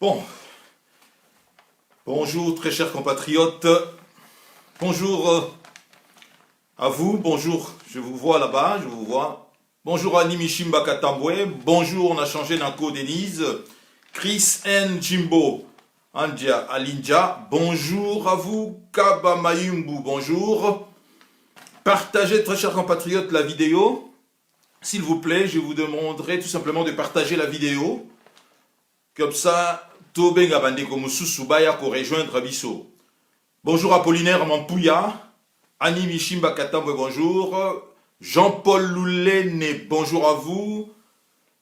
Bon, bonjour très chers compatriotes, bonjour à vous, bonjour, je vous vois là-bas, je vous vois. Bonjour à Nimishimba Katambwe, bonjour, on a changé Nako Denise, Chris N. Jimbo, Andia Alinja, bonjour à vous, Kaba Mayumbu, bonjour. Partagez très chers compatriotes la vidéo, s'il vous plaît, je vous demanderai tout simplement de partager la vidéo. Comme ça, Tobenga Bandeko Mususu Baya ko rejoindre Bisso. Bonjour Apollinaire Mampouya, Annie Mishimba Katambwe, bonjour. Jean-Paul Loulene, bonjour à vous.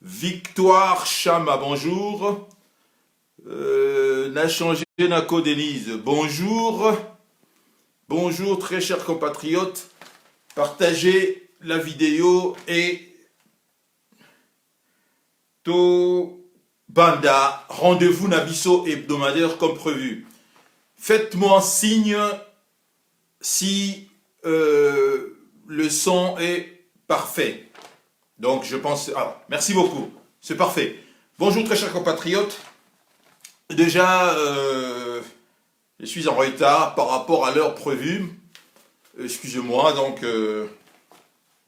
Victoire Chama, bonjour. N'a changé Nako Denise, bonjour. Bonjour très chers compatriotes. Partagez la vidéo et Banda, rendez-vous Nabiso hebdomadaire comme prévu. Faites-moi un signe si le son est parfait. Donc je pense... Ah, merci beaucoup, c'est parfait. Bonjour très chers compatriotes. Déjà, je suis en retard par rapport à l'heure prévue. Excusez-moi, donc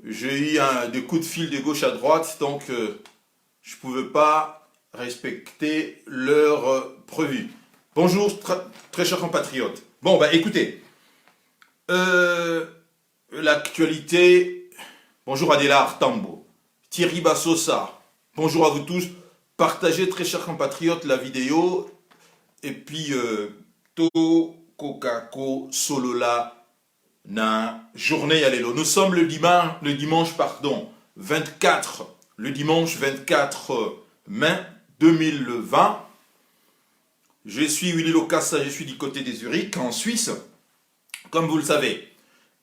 j'ai eu des coups de fil de gauche à droite, donc je ne pouvais pas respecter l'heure prévue. Bonjour très chers compatriotes. Bon, bah écoutez, l'actualité, bonjour Adélard Tambo, Thierry Bassosa, bonjour à vous tous. Partagez très chers compatriotes la vidéo et puis To Kokako Solola na journée Yalélo. Nous sommes le dimanche 24 mai 2020. Je suis Willy Locassa, je suis du côté des Zurich, en Suisse, comme vous le savez.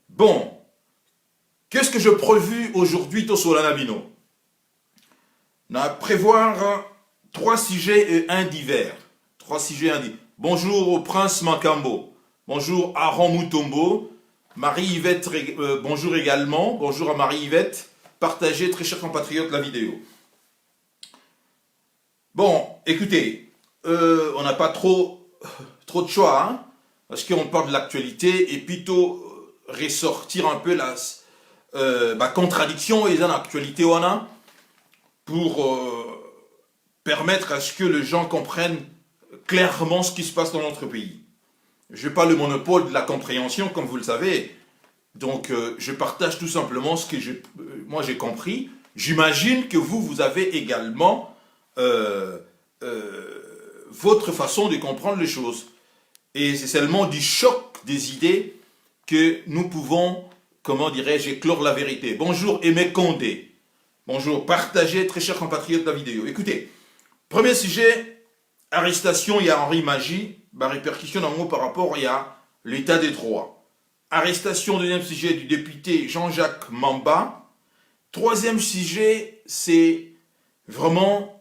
Bon, qu'est-ce que je prévu aujourd'hui, Tosolana Bino? On a prévoir 3 sujets et un divers. 3 sujets et un divers. Bonjour au prince Makambo. Bonjour Aaron Moutombo. Marie-Yvette, bonjour également. Bonjour à Marie-Yvette. Partagez, très chers compatriotes, la vidéo. Bon, écoutez, on n'a pas trop de choix, hein, parce qu'on parle de l'actualité et plutôt ressortir un peu la contradiction et l'actualité on a pour permettre à ce que les gens comprennent clairement ce qui se passe dans notre pays. Je n'ai pas le monopole de la compréhension, comme vous le savez, donc je partage tout simplement ce que moi j'ai compris. J'imagine que vous avez également votre façon de comprendre les choses. Et c'est seulement du choc des idées que nous pouvons, comment dirais-je, éclore la vérité. Bonjour Aimé Condé. Bonjour, partagez, très chers compatriotes, la vidéo. Écoutez, premier sujet, arrestation, il y a Henri Magie, répercussion en mot par rapport, il y a l'état des droits. Arrestation, deuxième sujet, du député Jean-Jacques Mamba. Troisième sujet, c'est vraiment...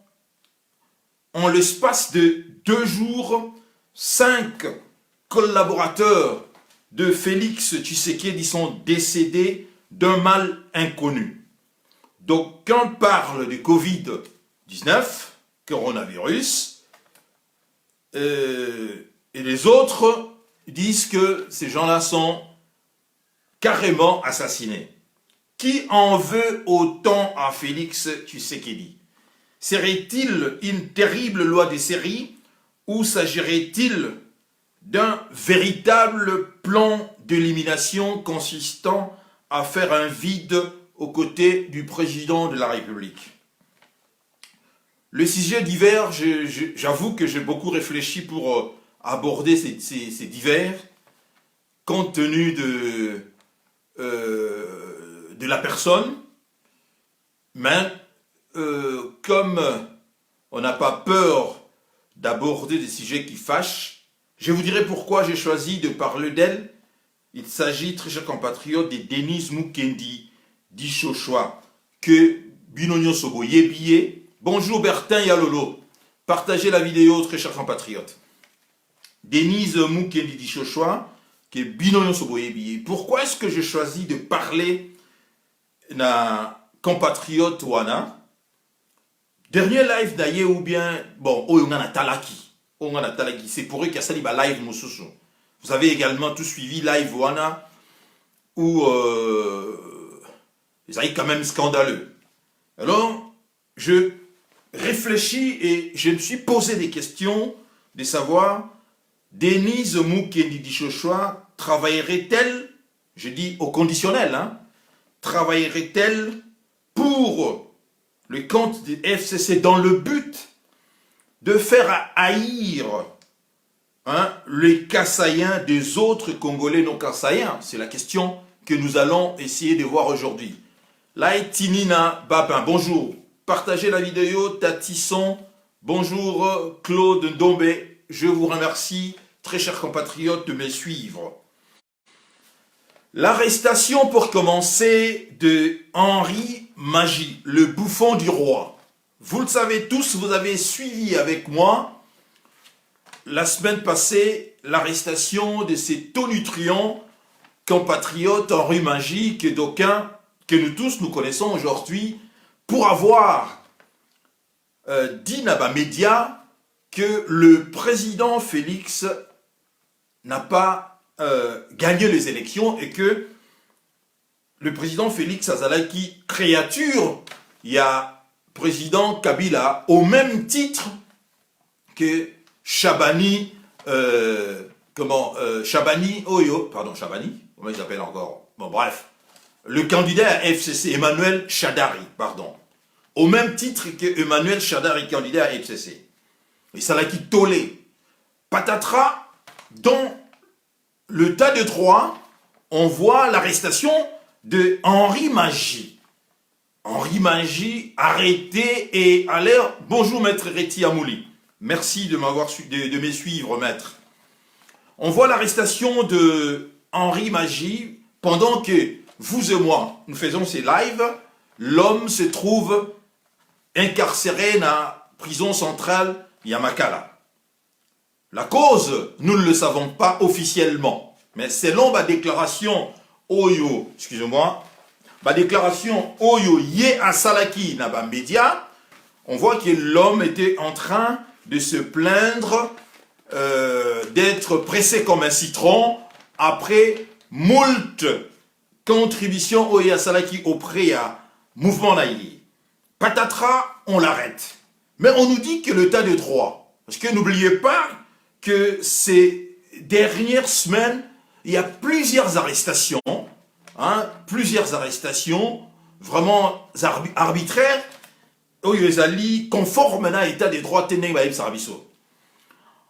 En l'espace de 2 jours, 5 collaborateurs de Félix Tshisekedi sont décédés d'un mal inconnu. Donc, quand on parle de Covid-19, coronavirus, et les autres disent que ces gens-là sont carrément assassinés. Qui en veut autant à Félix Tshisekedi? Serait-il une terrible loi des séries ou s'agirait-il d'un véritable plan d'élimination consistant à faire un vide aux côtés du président de la République? Le sujet divers, j'avoue que j'ai beaucoup réfléchi pour aborder ces divers, compte tenu de la personne, mais comme on n'a pas peur d'aborder des sujets qui fâchent, je vous dirai pourquoi j'ai choisi de parler d'elle. Il s'agit, très chers compatriotes, de Denise Mukendi Dishoshwa, que Binonio Sobo Yebiye. Bonjour Bertin Yalolo, partagez la vidéo, très chers compatriotes. Denise Mukendi Dishoshwa, que Binonio Sobo Yebiye. Pourquoi est-ce que j'ai choisi de parler na compatriote wana? Dernier live d'ailleurs ou bien, bon, on a talaki. c'est pour eux qu'il y a ça live Moussousou. Vous avez également tout suivi live Wana où ils arrivent quand même scandaleux. Alors, je réfléchis et je me suis posé des questions de savoir Denise Mukendi Dichochoa travaillerait-elle, je dis au conditionnel, hein, travaillerait-elle pour le compte du FCC dans le but de faire haïr les Kassaïens des autres Congolais non Kassaïens? C'est la question que nous allons essayer de voir aujourd'hui. Laïtinina Babin, bonjour. Partagez la vidéo, Tatisson. Bonjour Claude Ndombe. Je vous remercie, très chers compatriotes, de me suivre. L'arrestation, pour commencer, de Henri Magie, le bouffon du roi. Vous le savez tous, vous avez suivi avec moi la semaine passée l'arrestation de ces tonitruants compatriotes Henri Magie que nous tous nous connaissons aujourd'hui pour avoir dit à la média que le président Félix n'a pas gagné les élections et que le président Félix Azalaki, créature, il y a président Kabila au même titre que Chabani, Chabani Oyo, pardon, Chabani, comment il s'appelle encore? Bon, bref, le candidat à FCC, Emmanuel Chadari, pardon, au même titre que Emmanuel Chadari, candidat à FCC. Et Salaki Tolé, patatras, dans le tas de droit, on voit l'arrestation de Henri Magie. Henri Magie, arrêté et à l'air. Bonjour, maître Reti Amouli. Merci de me suivre, maître. On voit l'arrestation de Henri Magie pendant que vous et moi, nous faisons ces lives. L'homme se trouve incarcéré dans la prison centrale Yamakala. La cause, nous ne le savons pas officiellement. Mais selon ma déclaration Oyo, excusez-moi, ma déclaration Oyo Ye Asalaki Naba Média, on voit que l'homme était en train de se plaindre d'être pressé comme un citron après moult contributions Oyo Asalaki auprès à Mouvement Naïli. Patatras, on l'arrête. Mais on nous dit que le tas de droit, parce que n'oubliez pas que ces dernières semaines, il y a plusieurs arrestations, vraiment arbitraires, conformes à l'état des droits Téné Sarbiso.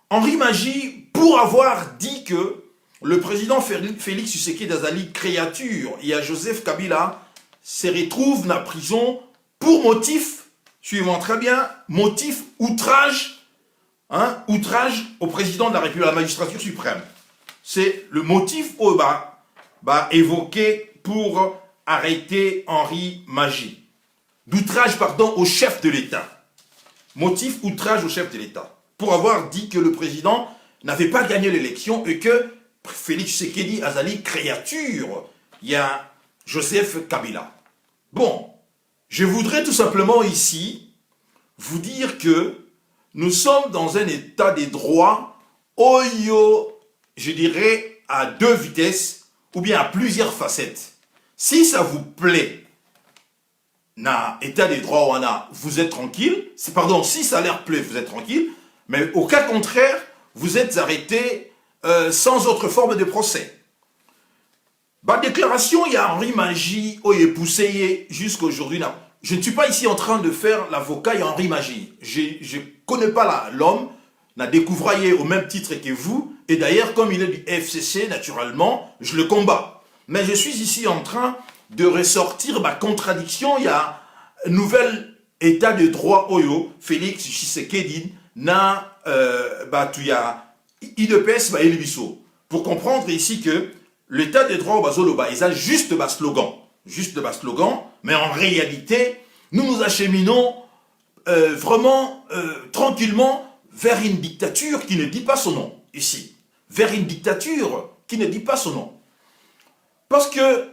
Henri Magie, pour avoir dit que le président Félix Tshisekedi d'Azali, créature, et à Joseph Kabila, se retrouve dans la prison pour motif, suivant très bien, motif outrage, outrage au président de la République, à la magistrature suprême. C'est le motif évoqué pour arrêter Henri Magie. D'outrage, pardon, au chef de l'État. Motif outrage au chef de l'État. Pour avoir dit que le président n'avait pas gagné l'élection et que Félix Tshisekedi Azali, créature, il y a Joseph Kabila. Bon, je voudrais tout simplement ici vous dire que nous sommes dans un état des droits, je dirais, à deux vitesses, ou bien à plusieurs facettes. Si ça vous plaît, na état des droits, vous êtes tranquille. Si ça leur plaît, vous êtes tranquille. Mais au cas contraire, vous êtes arrêté sans autre forme de procès. Déclaration, il y a Henri Magie, poussé jusqu'à aujourd'hui. Je ne suis pas ici en train de faire l'avocat et Henri Magie. Je ne connais pas l'homme, n'a découvert au même titre que vous. Et d'ailleurs, comme il est du FCC, naturellement, je le combats. Mais je suis ici en train de ressortir ma contradiction. Il y a un nouvel état de droit Oyo, Félix Tshisekedi, na tuya IDPS ba Elibiso. Pour comprendre ici que l'état de droit au Bazoloba, il a juste bas slogan. Mais en réalité, nous nous acheminons vraiment tranquillement vers une dictature qui ne dit pas son nom, ici. Vers une dictature qui ne dit pas son nom. Parce que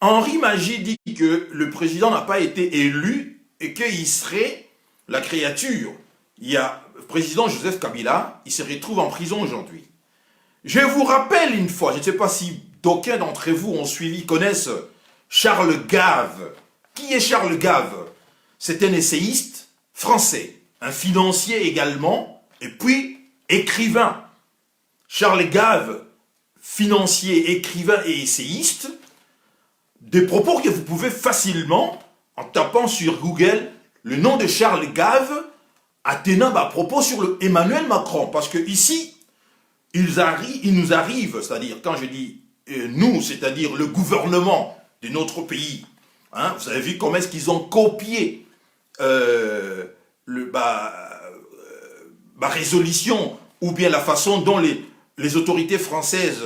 Henri Magie dit que le président n'a pas été élu et qu'il serait la créature. il y a le président Joseph Kabila, il se retrouve en prison aujourd'hui. Je vous rappelle une fois, je ne sais pas si d'aucuns d'entre vous ont suivi, connaissent Charles Gave. Qui est Charles Gave? C'est un essayiste français, un financier également, et puis écrivain. Charles Gave, financier, écrivain et essayiste, des propos que vous pouvez facilement, en tapant sur Google, le nom de Charles Gave, attenant à propos sur le Emmanuel Macron. Parce que ici, il nous arrive, c'est-à-dire, quand je dis nous, c'est-à-dire le gouvernement de notre pays, hein, vous avez vu comment est-ce qu'ils ont copié ma résolution, ou bien la façon dont les autorités françaises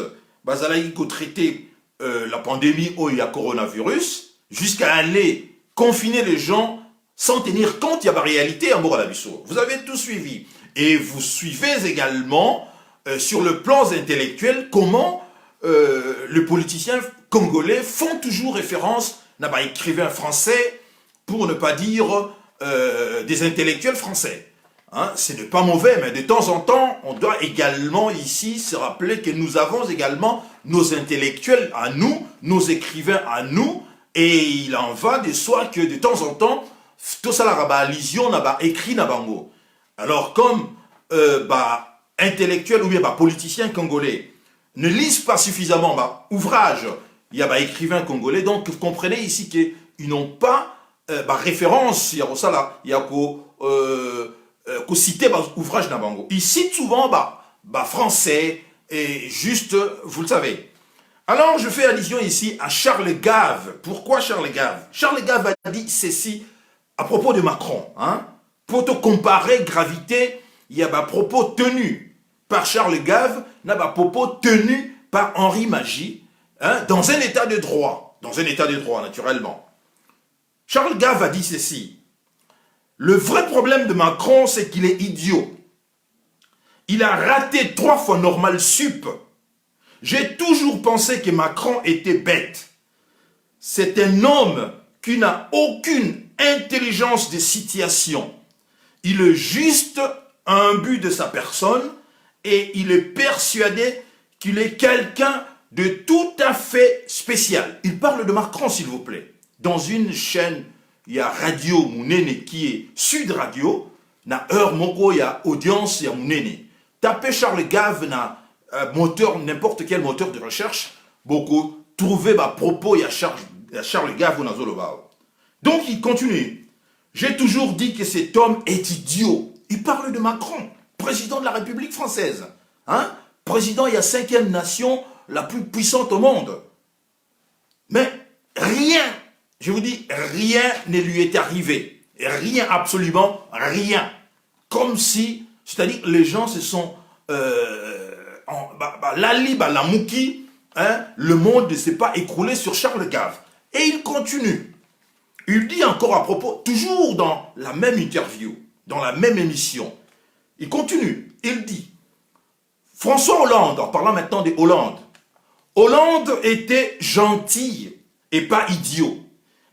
ont traité la pandémie où il y a coronavirus, jusqu'à aller confiner les gens sans tenir compte, il y a la réalité à Moralabiso. Vous avez tout suivi. Et vous suivez également, sur le plan intellectuel, comment les politiciens congolais font toujours référence à un écrivain français, pour ne pas dire des intellectuels français. Hein, ce n'est pas mauvais, mais de temps en temps, on doit également ici se rappeler que nous avons également nos intellectuels à nous, nos écrivains à nous, et il en va de soi que de temps en temps, tout ça la allusion n'a écrit na bango. Alors comme intellectuels ou bien politiciens congolais ne lisent pas suffisamment ouvrage, il y a écrivains congolais, donc vous comprenez ici qu'ils n'ont pas référence, il y a ça là, il y a qu'on citer ouvrage na bango. Ils citent souvent français et juste, vous le savez. Alors je fais allusion ici à Charles Gave. Pourquoi Charles Gave? Charles Gave a dit ceci à propos de Macron. Hein? Pour te comparer gravité, il y a propos tenus par Charles Gave, il y a propos tenus par Henri Magie, hein, dans un état de droit. Dans un état de droit, naturellement. Charles Gave a dit ceci. Le vrai problème de Macron, c'est qu'il est idiot. Il a raté 3 fois normal sup. J'ai toujours pensé que Macron était bête. C'est un homme qui n'a aucune intelligence de situation. Il est juste un but de sa personne et il est persuadé qu'il est quelqu'un de tout à fait spécial. Il parle de Macron, s'il vous plaît. Dans une chaîne, il y a Radio Mounene qui est Sud Radio, na heure moko, il y a audience, il y a Mounene. Tapez Charles Gave, na moteur, n'importe quel moteur de recherche, beaucoup, trouvez propos, il y a Charles Gave ou Nazolobao. Donc il continue. J'ai toujours dit que cet homme est idiot. Il parle de Macron, président de la République française. Hein? Président, il y a 5e nation la plus puissante au monde. Mais rien, je vous dis, rien ne lui est arrivé. Rien, absolument rien. Comme si, c'est-à-dire les gens se sont... la mouki, hein, le monde ne s'est pas écroulé sur Charles Gave. Et il continue. Il dit encore à propos, toujours dans la même interview, dans la même émission, il continue, il dit, François Hollande, en parlant maintenant de Hollande, Hollande était gentil et pas idiot.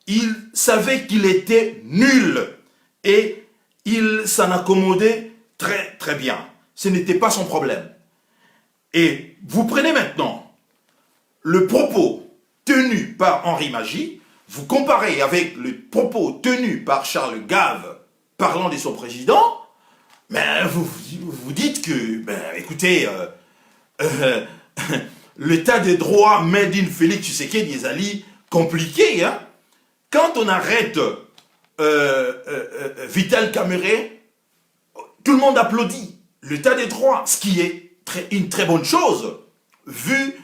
Il savait qu'il était nul et il s'en accommodait très très bien. Ce n'était pas son problème. Et vous prenez maintenant le propos tenu par Henri Magie, vous comparez avec le propos tenu par Charles Gave parlant de son président, mais vous dites que, écoutez, l'état de droit made in Félix Tshisekedi Ezali compliqué. Hein? Quand on arrête Vital Kamerhe, tout le monde applaudit l'état des droits, ce qui est une très bonne chose, vu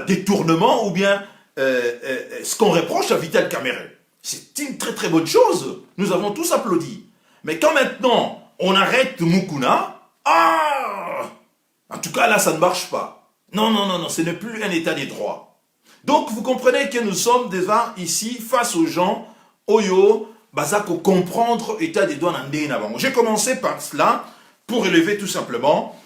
détournement ou bien ce qu'on reproche à Vital Kamerhe. C'est une très très bonne chose. Nous avons tous applaudi. Mais quand maintenant on arrête Mukuna, en tout cas là ça ne marche pas. Non, ce n'est plus un état des droits. Donc vous comprenez que nous sommes déjà ici face aux gens, Oyo, Bazako comprendre état des droits n'andé n'avant. J'ai commencé par cela pour élever tout simplement,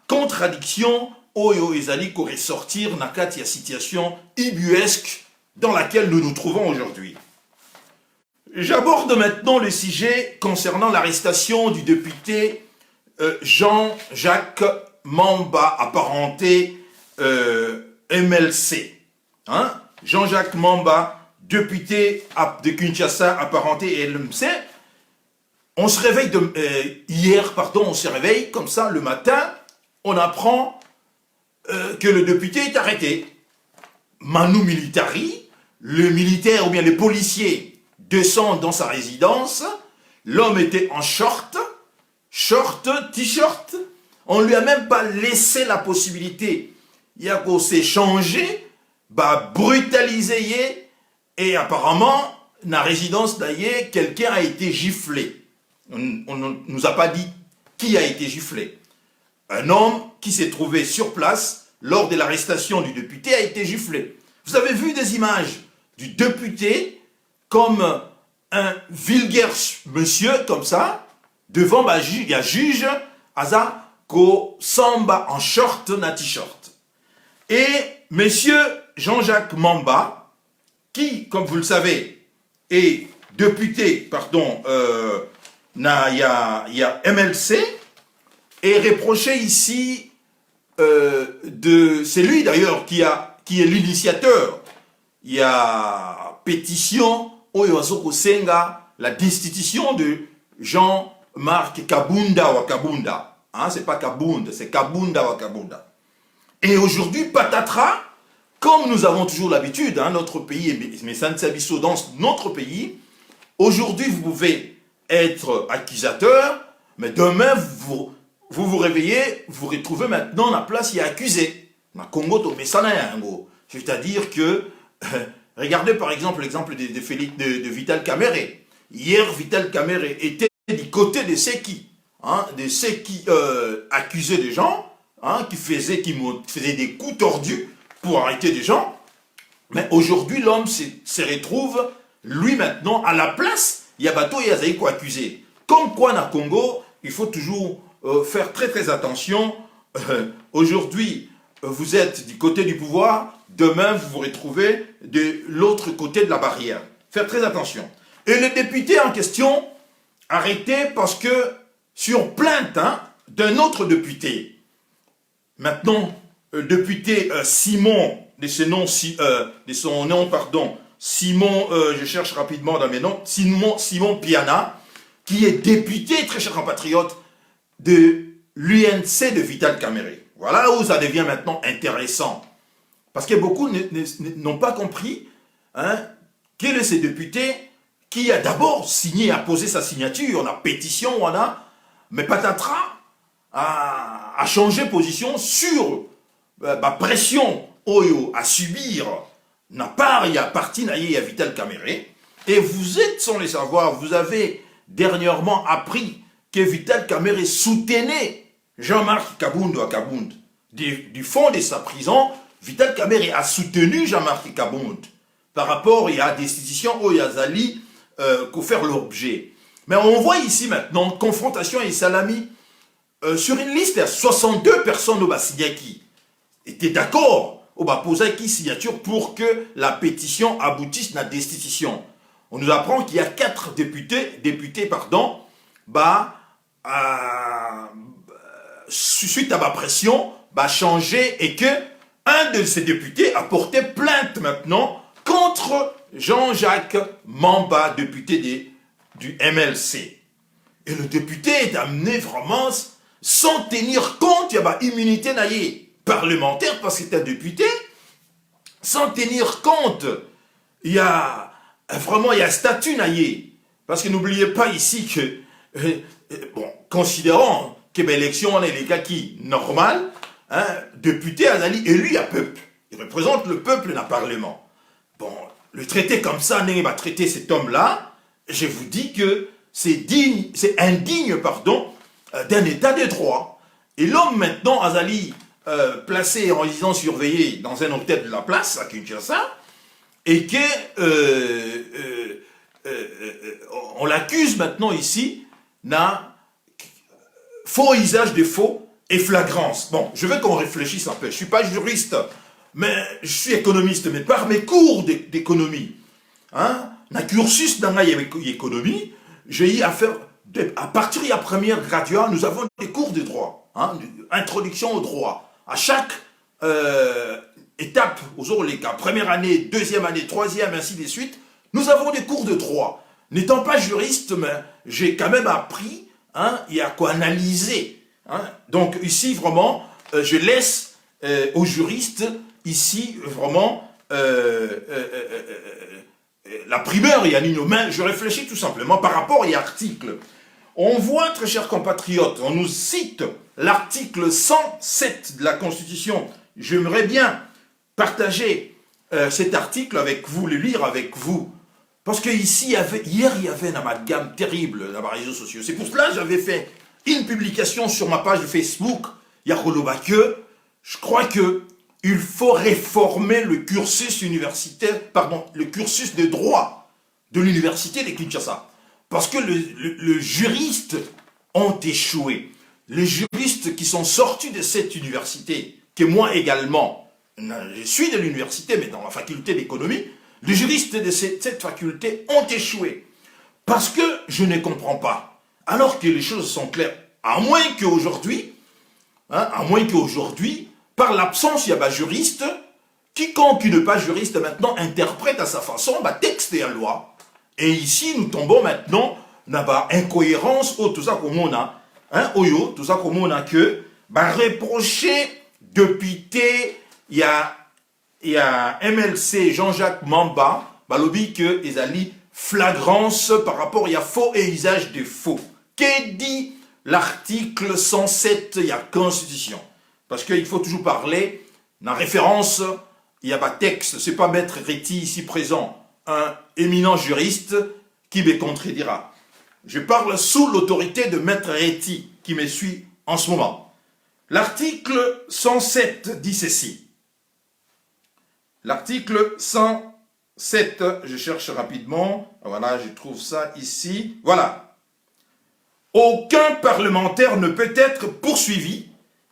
contradiction, Oyo Ezali pourrait sortir Nakati à situation ibuesque dans laquelle nous nous trouvons aujourd'hui. J'aborde maintenant le sujet concernant l'arrestation du député Jean-Jacques Mamba, apparenté MLC. Hein? Jean-Jacques Mamba, député de Kinshasa, apparenté MLC. On se réveille hier, on se réveille comme ça le matin, on apprend que le député est arrêté. Manu Militari, le militaire ou bien les policiers descendent dans sa résidence, l'homme était en short, t-shirt, on lui a même pas laissé la possibilité. Il y a qu'on s'est changé, brutalisé, et apparemment, dans la résidence d'ailleurs, quelqu'un a été giflé. On ne nous a pas dit qui a été giflé. Un homme qui s'est trouvé sur place lors de l'arrestation du député a été giflé. Vous avez vu des images du député comme un vulgaire monsieur comme ça, devant il y a juge Aza Ko Samba en short na t-shirt. Et monsieur Jean-Jacques Mamba, qui, comme vous le savez, est député, il y a MLC, est reproché ici c'est lui d'ailleurs qui est l'initiateur. Il y a pétition Oyoazoko Senga, la destitution de Jean-Marc Kabunda Wakabunda. Hein, c'est pas Kabunda, c'est Kabunda Wakabunda. Et aujourd'hui, patatras, comme nous avons toujours l'habitude, hein, notre pays, mais ça ne s'abisso dans notre pays, aujourd'hui vous pouvez être accusateur, mais demain vous réveillez, vous retrouvez maintenant la place, il y a accusé. C'est-à-dire que, regardez par exemple l'exemple de Vital Kamere. Hier, Vital Kamere était du côté de ceux qui accusaient des gens, hein, qui faisaient des coups tordus pour arrêter des gens. Mais aujourd'hui, l'homme se retrouve, lui maintenant, à la place, il y a bateau et il y a quoi accuser. Comme quoi, dans le Congo, il faut toujours faire très très attention. Aujourd'hui, vous êtes du côté du pouvoir, demain vous vous retrouvez de l'autre côté de la barrière. Faire très attention. Et le député en question, arrêté parce que, sur plainte d'un autre député, maintenant, le député Simon, de son nom, Simon, je cherche rapidement dans mes noms, Simon Piana, qui est député, très cher compatriote, de l'UNC de Vital Kamere. Voilà où ça devient maintenant intéressant. Parce que beaucoup n'ont pas compris quel est ce député qui a d'abord signé, a posé sa signature, on a pétition, mais patatras a changé position sur pression à subir n'a pas il y a parti à Vital Kamere. Et vous êtes sans le savoir, vous avez dernièrement appris que Vital Kamere soutenait Jean-Marc Kabunda Kabund. Du fond de sa prison, Vital Kamere a soutenu Jean-Marc Kabund par rapport à la destitution au Yazali qu'au faire l'objet. Mais on voit ici maintenant confrontation et salami sur une liste, il y a 62 personnes au Basigaki étaient d'accord au Baposaki signature pour que la pétition aboutisse à la destitution. On nous apprend qu'il y a 4 députés, suite à ma pression, changé et que un de ces députés a porté plainte maintenant contre Jean-Jacques Mamba, député du MLC. Et le député est amené vraiment sans tenir compte, il y a immunité parlementaire parce que c'est un député, sans tenir compte, il y a statut parce que n'oubliez pas ici que, considérons que l'élection on est les cas qui normal, député Azali élu à peuple, il représente le peuple dans le parlement. Bon, le traiter comme ça, n'est pas traiter cet homme-là, je vous dis que c'est indigne, d'un état de droit. Et l'homme maintenant, Azali, placé en résidence surveillée dans un hôtel de la place, à Kinshasa, et que on l'accuse maintenant ici d'un faux usage de faux et flagrance. Bon, je veux qu'on réfléchisse un peu. Je ne suis pas juriste, mais je suis économiste, mais par mes cours d'économie, na cursus dans l'économie, j'ai eu à faire, à partir de la première graduate, nous avons des cours de droit, hein, introduction au droit. À chaque étape, les cas, première année, deuxième année, troisième, ainsi de suite, nous avons des cours de droit. N'étant pas juriste, mais j'ai quand même appris, hein, il y a quoi analyser. Hein. Donc ici, vraiment, je laisse aux juristes, ici, vraiment, la primeur, il y a une main, je réfléchis tout simplement par rapport à l'article. On voit, très chers compatriotes, on nous cite l'article 107 de la Constitution. J'aimerais bien partager cet article avec vous, le lire avec vous. Parce que ici, hier, il y avait un amalgame terrible dans les réseaux sociaux. C'est pour cela que j'avais fait une publication sur ma page de Facebook, que je crois que il faut réformer le cursus universitaire, pardon, le cursus de droit de l'université de Kinshasa. Parce que les juristes ont échoué. Les juristes qui sont sortis de cette université, que moi également, je suis de l'université, mais dans la faculté d'économie, les juristes de cette faculté ont échoué. Parce que je ne comprends pas. Alors que les choses sont claires. À moins qu'aujourd'hui, par l'absence, il y a un juriste, quiconque n'est pas juriste maintenant interprète à sa façon texte et la loi. Et ici, nous tombons maintenant dans l'incohérence, tout ça comme on a, tout ça comme on a que, reprocher député, il y a MLC Jean-Jacques Mamba, lobby que ils allaient flagrance par rapport il y a faux et usage de faux. Qu'est dit l'article 107 il y a Constitution? Parce qu'il faut toujours parler, dans référence, il y a pas texte, c'est pas Maître Réti ici présent, un éminent juriste qui me contredira. Je parle sous l'autorité de Maître Réti qui me suit en ce moment. L'article 107 dit ceci. L'article 107, je cherche rapidement, voilà, je trouve ça ici, voilà. Aucun parlementaire ne peut être poursuivi,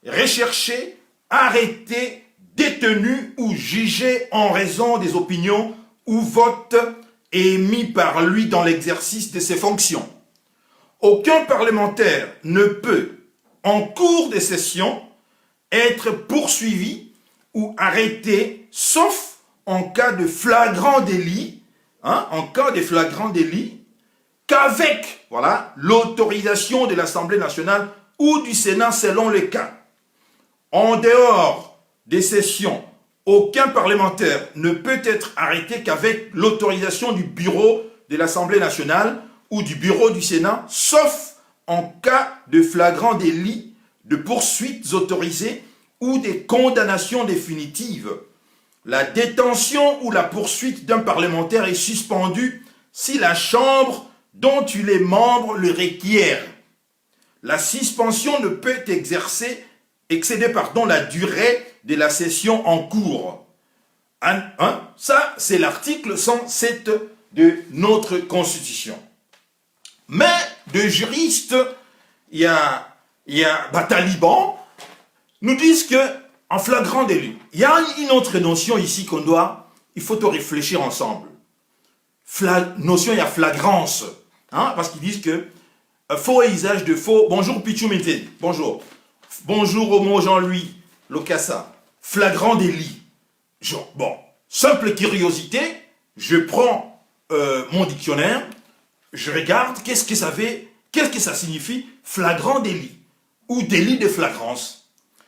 recherché, arrêté, détenu ou jugé en raison des opinions ou votes émis par lui dans l'exercice de ses fonctions. Aucun parlementaire ne peut, en cours de session, être poursuivi ou arrêté, sauf en cas de flagrant délit, qu'avec l'autorisation de l'Assemblée nationale ou du Sénat selon les cas. En dehors des sessions, aucun parlementaire ne peut être arrêté qu'avec l'autorisation du bureau de l'Assemblée nationale ou du bureau du Sénat, sauf en cas de flagrant délit, de poursuites autorisées ou des condamnations définitives. La détention ou la poursuite d'un parlementaire est suspendue si la Chambre dont il est membre le requiert. La suspension ne peut excéder la durée de la session en cours. Ça, c'est l'article 107 de notre Constitution. Mais de juristes, il y a Taliban, nous disent que en flagrant délit, il y a une autre notion ici il faut réfléchir ensemble. Notion, il y a flagrance, parce qu'ils disent que faux et usage de faux. Bonjour Pichou Minte, bonjour. Bonjour Homo Jean-Louis Locassa. Flagrant délit. Simple curiosité, je prends mon dictionnaire, je regarde qu'est-ce que ça signifie flagrant délit ou délit de flagrance.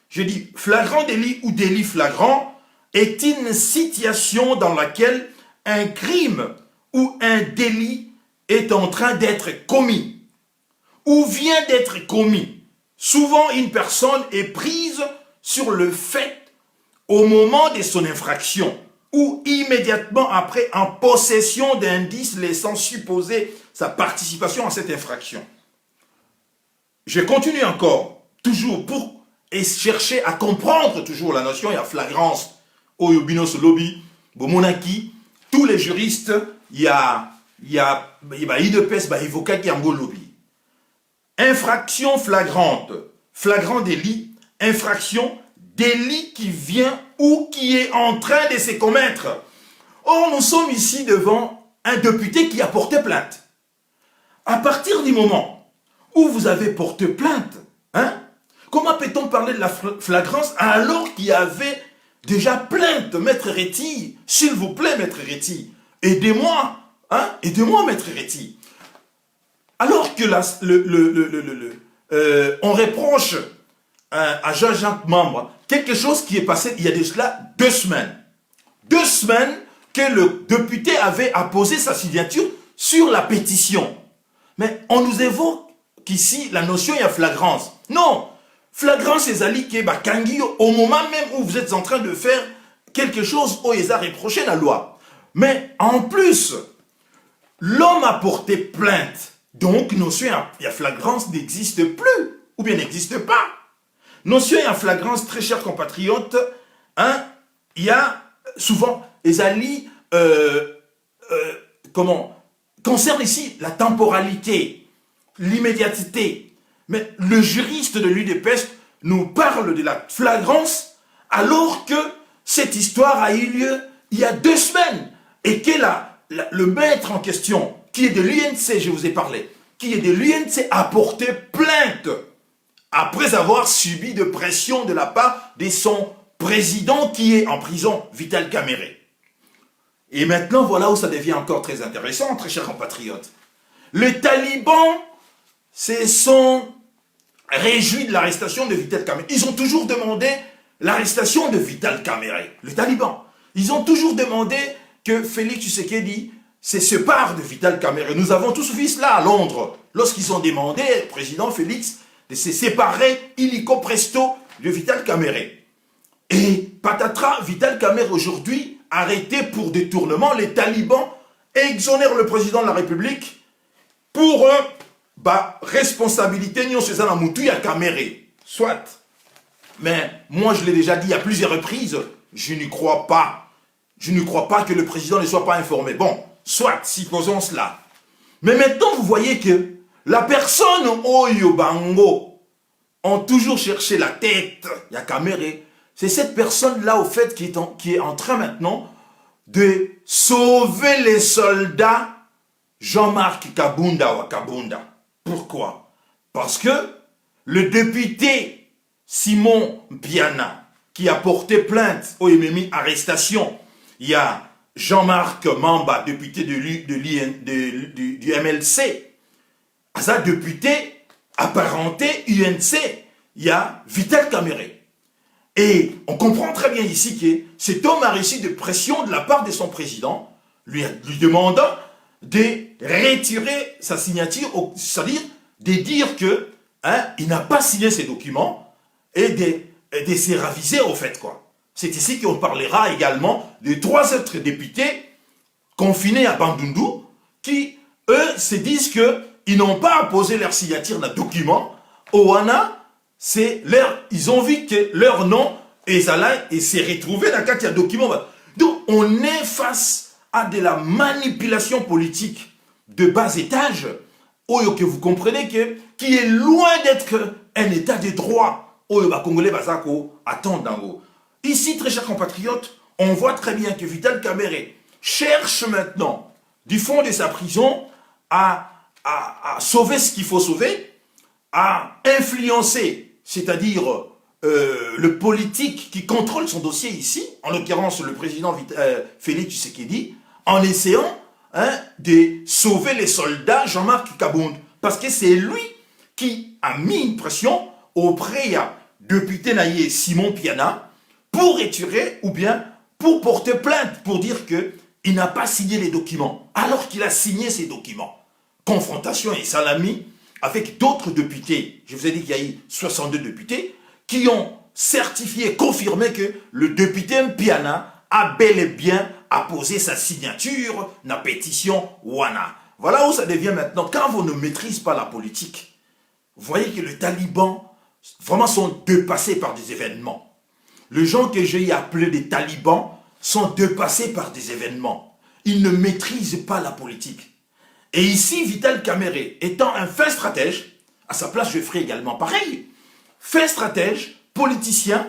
Je dis flagrant délit ou délit flagrant est une situation dans laquelle un crime ou un délit est en train d'être commis ou vient d'être commis. Souvent, une personne est prise sur le fait au moment de son infraction ou immédiatement après en possession d'indices laissant supposer sa participation à cette infraction. Je continue encore, toujours pour chercher à comprendre toujours la notion, il y a flagrance, Oyobinos lobby, Bomonaki, tous les juristes, il y a IDPS, avocat qui a un lobby. Infraction flagrante, flagrant délit, infraction, délit qui vient ou qui est en train de se commettre. Or, nous sommes ici devant un député qui a porté plainte. À partir du moment où vous avez porté plainte, hein, comment peut-on parler de la flagrance alors qu'il y avait déjà plainte, Maître Réti? S'il vous plaît, Maître Réti, aidez-moi, hein, aidez-moi, Maître Réti. Alors que on reproche à Jean-Jacques Membre quelque chose qui est passé il y a de cela 2 semaines. 2 semaines que le député avait apposé sa signature sur la pétition. Mais on nous évoque qu'ici la notion est flagrance. Non, flagrance c'est Ali Kebakangi au moment même où vous êtes en train de faire quelque chose où ils ont reproché la loi. Mais en plus, l'homme a porté plainte. Donc, notion et flagrance n'existe plus, ou bien n'existe pas. Notion et flagrance, très chers compatriotes, hein, il y a souvent, les alliés, concerne ici la temporalité, l'immédiateté. Mais le juriste de l'UDPS nous parle de la flagrance alors que cette histoire a eu lieu il y a 2 semaines et que le maître en question, qui est de l'UNC, je vous ai parlé, qui est de l'UNC, a porté plainte après avoir subi de pression de la part de son président qui est en prison, Vital Kamerhe. Et maintenant, voilà où ça devient encore très intéressant, très chers compatriotes. Les talibans se sont réjouis de l'arrestation de Vital Kamerhe. Ils ont toujours demandé l'arrestation de Vital Kamerhe, les talibans. Ils ont toujours demandé que Félix Tshisekedi se sépare de Vital Kamerhe. Nous avons tous vu cela à Londres, lorsqu'ils ont demandé au président Félix de se séparer illico presto de Vital Kamerhe. Et patatras, Vital Kamerhe aujourd'hui, arrêté pour détournement, les talibans exonèrent le président de la République pour responsabilité Nyon César Moutou à Kamerhe. Soit. Mais moi, je l'ai déjà dit à plusieurs reprises, je n'y crois pas. Je ne crois pas que le président ne soit pas informé. Bon, soit, supposons cela. Mais maintenant, vous voyez que la personne Oyo Bango ont toujours cherché la tête, il y a Kamerhe. C'est cette personne-là, au fait, qui est en train maintenant de sauver les soldats Jean-Marc Kabunda ou Kabunda. Pourquoi? Parce que le député Simon Piana, qui a porté plainte au MMI arrestation, il y a Jean-Marc Mamba, député du MLC, à ça, député apparenté UNC, il y a Vital Kamerhe. Et on comprend très bien ici que cet homme a reçu de pression de la part de son président, lui demandant de retirer sa signature, c'est-à-dire de dire que il n'a pas signé ces documents et de se raviser au fait, quoi. C'est ici qu'on parlera également de 3 autres députés confinés à Bandundu qui, eux, se disent qu'ils n'ont pas apposé leur signature d'un document. Owana, ils ont vu que leur nom et s'est retrouvé dans le document. Donc, on est face à de la manipulation politique de bas étage, que vous comprenez qui est loin d'être un état de droit. Congolais attendent en haut. Ici, très chers compatriotes, on voit très bien que Vital Kamerhe cherche maintenant, du fond de sa prison, à sauver ce qu'il faut sauver, à influencer, c'est-à-dire le politique qui contrôle son dossier ici, en l'occurrence le président Félix Tshisekedi, en essayant de sauver les soldats Jean-Marc Kabunda. Parce que c'est lui qui a mis une pression auprès du député naïe Simon Piana pour retirer ou bien pour porter plainte, pour dire qu'il n'a pas signé les documents, alors qu'il a signé ces documents. Confrontation et salami avec d'autres députés. Je vous ai dit qu'il y a eu 62 députés qui ont certifié, confirmé que le député Piana a bel et bien apposé sa signature dans la pétition Wana. Voilà où ça devient maintenant. Quand vous ne maîtrisez pas la politique, vous voyez que les talibans vraiment sont dépassés par des événements. Les gens que j'ai appelés des talibans sont dépassés par des événements. Ils ne maîtrisent pas la politique. Et ici, Vital Kamerhe, étant un fin stratège, à sa place, je ferai également pareil. Fin stratège, politicien,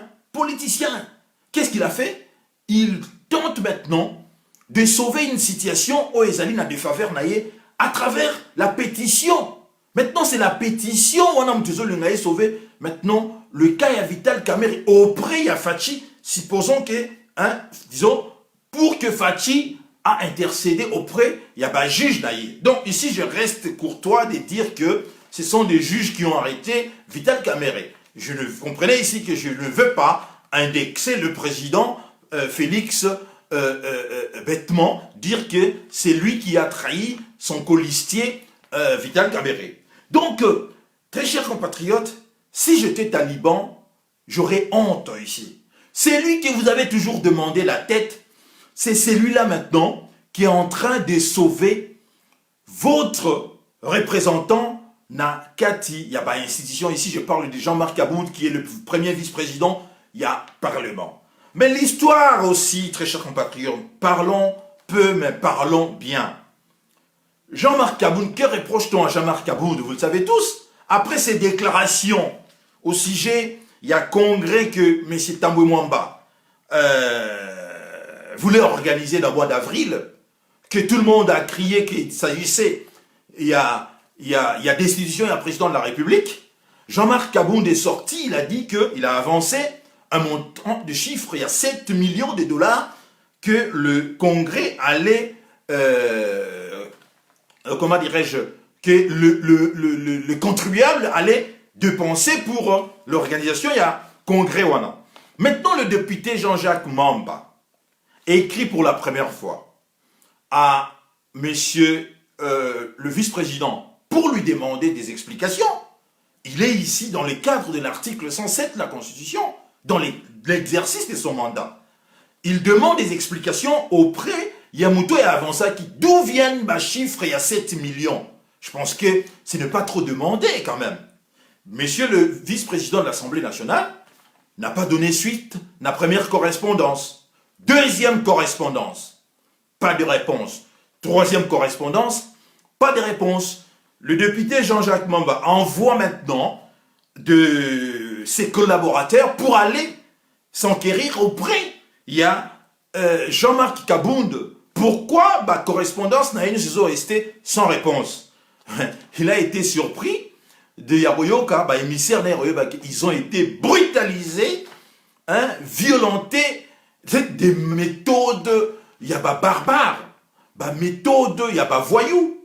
qu'est-ce qu'il a fait? Il tente maintenant de sauver une situation où Ezali n'a de faveur naïe à travers la pétition. Maintenant, c'est la pétition où on a sauvé. Maintenant, le cas est Vital Kamerhe auprès de Fachi. Supposons que, disons, pour que Fachi a intercédé auprès, il y a un juge naïe. Donc ici, je reste courtois de dire que ce sont des juges qui ont arrêté Vital Kamerhe. Vous comprenez ici que je ne veux pas indexer le président Félix bêtement, dire que c'est lui qui a trahi son colistier Vital Kamerhe. Donc, très chers compatriotes, si j'étais taliban, j'aurais honte ici. C'est lui que vous avez toujours demandé la tête, c'est celui-là maintenant qui est en train de sauver votre représentant Nakati. Il n'y a pas d'institution ici, je parle de Jean-Marc Aboud qui est le premier vice-président, il y a Parlement. Mais l'histoire aussi, très chers compatriotes, parlons peu mais parlons bien. Jean-Marc Aboud, que reproche-t-on à Jean-Marc Aboud? Vous le savez tous. Après ses déclarations au sujet, il y a congrès que M. Tambwe Mwamba voulait organiser dans le mois d'avril, que tout le monde a crié qu'il s'agissait, il y a destitution, il y a président de la République. Jean-Marc Aboud est sorti, il a dit qu'il a avancé un montant de chiffre, il y a 7 millions de dollars que le Congrès allait, comment dirais-je, que le contribuable allait dépenser pour l'organisation, il y a Congrès Wana. Maintenant, le député Jean-Jacques Mamba écrit pour la première fois à monsieur le vice-président pour lui demander des explications. Il est ici dans le cadre de l'article 107 de la Constitution, dans l'exercice de son mandat. Il demande des explications auprès Yamuto et Avansaki. D'où viennent ma chiffre il y a 7 millions? Je pense que ce n'est pas trop demandé quand même. Monsieur le vice-président de l'Assemblée nationale n'a pas donné suite à la première correspondance. Deuxième correspondance, pas de réponse. Troisième correspondance, pas de réponse. Le député Jean-Jacques Mamba envoie maintenant de ses collaborateurs pour aller s'enquérir auprès. Il y a Jean-Marc Kabound. Pourquoi correspondance n'a resté sans réponse? Il a été surpris de Yaboyoka, émissaire ils ont été brutalisés, violentés, des méthodes, il y a barbares, méthodes, il y a voyous.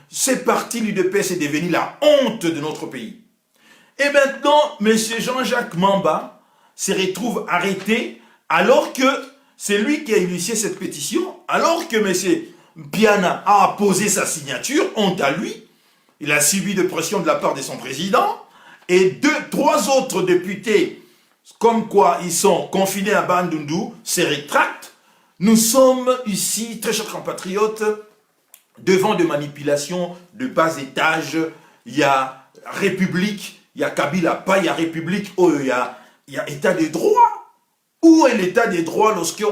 C'est parti, l'UDPS est devenu la honte de notre pays. Et maintenant, M. Jean-Jacques Mamba se retrouve arrêté alors que c'est lui qui a initié cette pétition, alors que M. Piana a posé sa signature, honte à lui. Il a subi de pression de la part de son président. Et trois autres députés, comme quoi ils sont confinés à Bandundu, se rétractent. Nous sommes ici, très chers compatriotes, devant des manipulations de bas étage. Il y a République, il y a Kabila, pas il y a République, il y a État de droit. Où est l'état des droits lorsque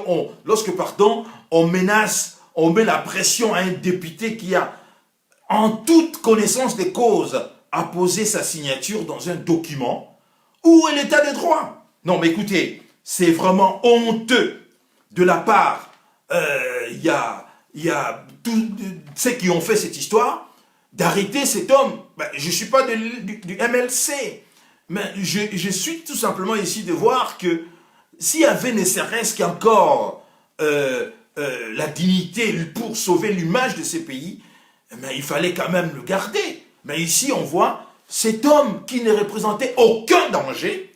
on menace, on met la pression à un député qui a, en toute connaissance des causes, apposé sa signature dans un document? Où est l'état des droits? Non, mais écoutez, c'est vraiment honteux de la part, il y a tous ceux qui ont fait cette histoire, d'arrêter cet homme. Je ne suis pas du MLC, mais je suis tout simplement ici de voir que s'il y avait ne serait-ce qu'encore la dignité pour sauver l'image de ces pays, mais il fallait quand même le garder. Mais ici, on voit cet homme qui ne représentait aucun danger.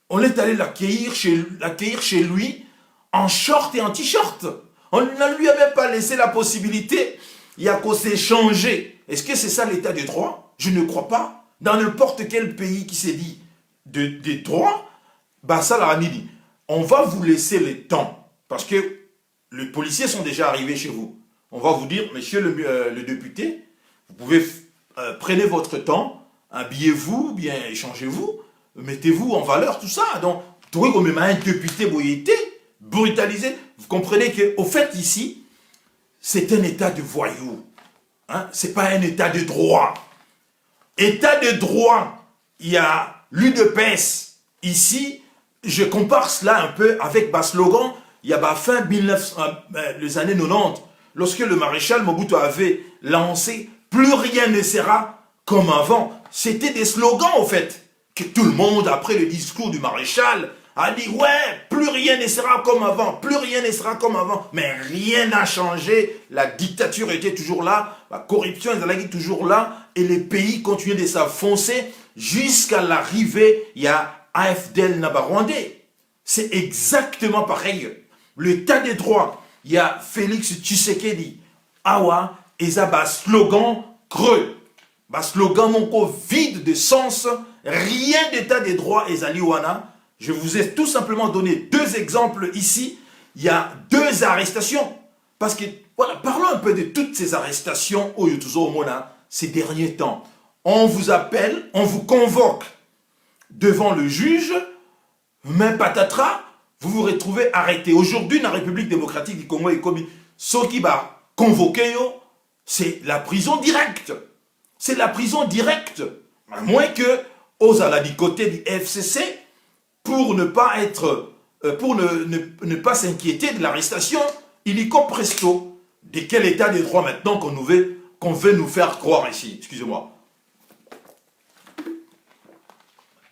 On est allé l'accueillir chez lui en short et en t-shirt. On ne lui avait pas laissé la possibilité. Il y a qu'à s'échanger. Est-ce que c'est ça l'état de droit? Je ne crois pas. Dans n'importe quel pays qui s'est dit de droit, ça l'a dit. On va vous laisser le temps, parce que les policiers sont déjà arrivés chez vous. On va vous dire, monsieur le député, vous pouvez, prenez votre temps, habillez-vous, bien échangez-vous, mettez-vous en valeur, tout ça. Donc, vous trouvez qu'on met un député brutalisé. Vous comprenez qu'au fait, ici, c'est un état de voyou. Ce n'est pas un état de droit. État de droit, il y a l'UDPS ici. Je compare cela un peu avec slogan, il y a fin les années 90, lorsque le maréchal Mobutu avait lancé « Plus rien ne sera comme avant ». C'était des slogans, au fait, que tout le monde, après le discours du maréchal, a dit « Ouais, plus rien ne sera comme avant, plus rien ne sera comme avant ». Mais rien n'a changé, la dictature était toujours là, la corruption était toujours là, et les pays continuaient de s'enfoncer jusqu'à l'arrivée, il y a AFDL Nabarwandais. C'est exactement pareil. L'état des droits, il y a Félix Tshisekedi. Awa, et ça, slogan creux. Slogan mon vide de sens, rien d'état des droits et Zaliwana. Je vous ai tout simplement donné 2 exemples ici. Il y a 2 arrestations. Parce que, voilà, parlons un peu de toutes ces arrestations au Yutuzo Mona ces derniers temps. On vous appelle, on vous convoque devant le juge, mais patatras, vous vous retrouvez arrêté. Aujourd'hui, dans la République démocratique du Congo et Kobi, ce qui va convoquer, c'est la prison directe. C'est la prison directe. À moins que, aux à du côté du FCC, pour ne pas être, pour ne pas s'inquiéter de l'arrestation, illico presto. De quel état de droit maintenant qu'on veut nous faire croire ici? Excusez-moi.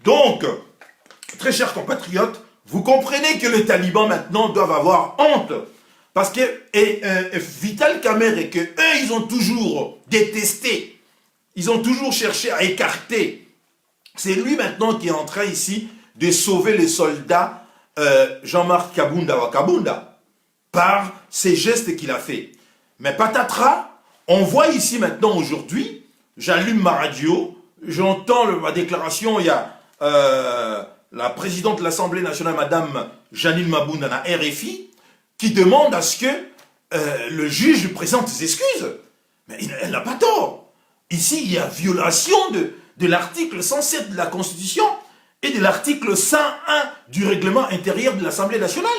Donc, très chers compatriotes, vous comprenez que les talibans maintenant doivent avoir honte. Parce que Vital Kamerhe et que eux, ils ont toujours détesté. Ils ont toujours cherché à écarter. C'est lui maintenant qui est en train ici de sauver les soldats Jean-Marc Kabunda Wakabunda par ces gestes qu'il a fait. Mais patatras, on voit ici maintenant aujourd'hui, j'allume ma radio, j'entends ma déclaration, il y a la présidente de l'Assemblée nationale, Madame Janine Mabounda, à RFI, qui demande à ce que le juge présente ses excuses. Mais elle n'a pas tort. Ici, il y a violation de l'article 107 de la Constitution et de l'article 101 du règlement intérieur de l'Assemblée nationale.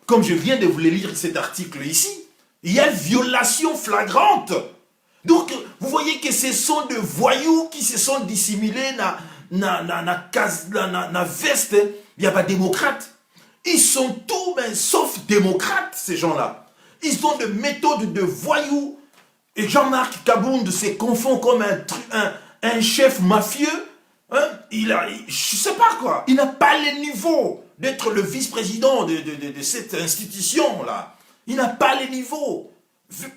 Comme je viens de vous le lire cet article ici, il y a violation flagrante. Donc, vous voyez que ce sont des voyous qui se sont dissimulés na veste, il n'y a pas de démocrates. Ils sont tout, mais sauf démocrates, ces gens-là. Ils ont des méthodes de voyous. Et Jean-Marc Kabound se confond comme un chef mafieux. Hein? Je sais pas quoi. Il n'a pas le niveau d'être le vice-président de cette institution-là. Il n'a pas le niveau.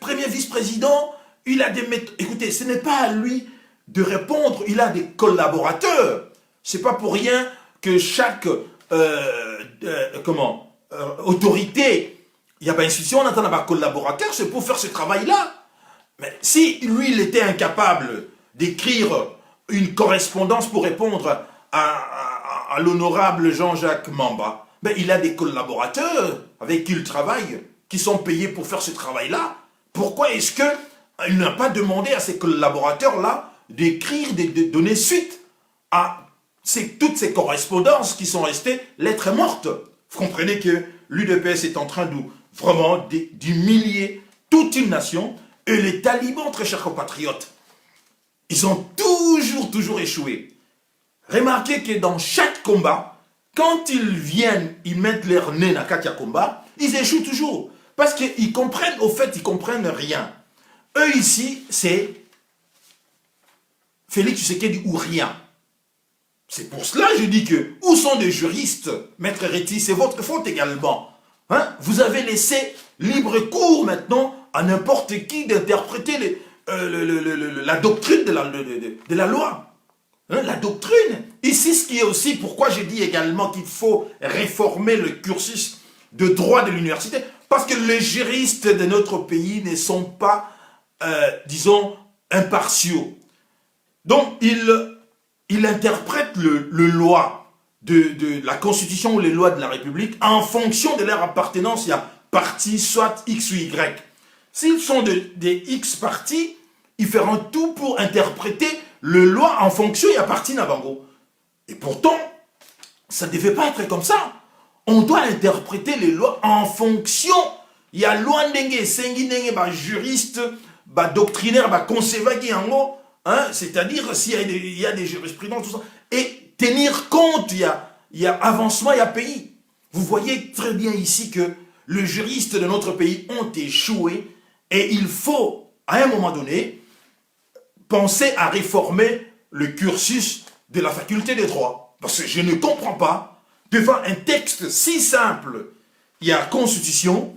Premier vice-président, il a des méthodes. Écoutez, ce n'est pas à lui de répondre. Il a des collaborateurs. C'est pas pour rien que chaque autorité, il y a pas institution, on attend un collaborateur, c'est pour faire ce travail-là. Mais si lui, il était incapable d'écrire une correspondance pour répondre à l'honorable Jean-Jacques Mamba, ben, il a des collaborateurs avec qui il travaille, qui sont payés pour faire ce travail-là. Pourquoi est-ce qu'il n'a pas demandé à ces collaborateurs-là d'écrire, de donner suite à toutes ces correspondances qui sont restées lettres mortes? Vous comprenez que l'UDPS est en train vraiment d'humilier toute une nation. Et les talibans, très chers compatriotes, ils ont toujours échoué. Remarquez que dans chaque combat, quand ils viennent, ils mettent leur nez dans Katia combat, ils échouent toujours. Parce qu'ils comprennent, au fait, ils comprennent rien. Eux ici, c'est Félix Tshisekedi ou rien. C'est pour cela que je dis que, où sont les juristes, Maître Reti, c'est votre faute également. Hein? Vous avez laissé libre cours maintenant à n'importe qui d'interpréter la doctrine de la loi. Hein? La doctrine. Ici, ce qui est aussi, pourquoi j'ai dit également qu'il faut réformer le cursus de droit de l'université, parce que les juristes de notre pays ne sont pas, disons, impartiaux. Donc, ils interprètent le loi de la Constitution ou les lois de la République en fonction de leur appartenance à parti, soit X ou Y. S'ils sont des X partis, ils feront tout pour interpréter le loi en fonction et à parti Nabango. Et pourtant, ça ne devait pas être comme ça. On doit interpréter les lois en fonction. Il y a loi ndenge, sengi ndenge, juriste, doctrinaire, conservateur en haut. Hein, c'est-à-dire s'il y a des jurisprudences, tout ça. Et tenir compte, il y a avancement, il y a pays. Vous voyez très bien ici que les juristes de notre pays ont échoué et il faut, à un moment donné, penser à réformer le cursus de la faculté des droits. Parce que je ne comprends pas, devant un texte si simple, il y a Constitution,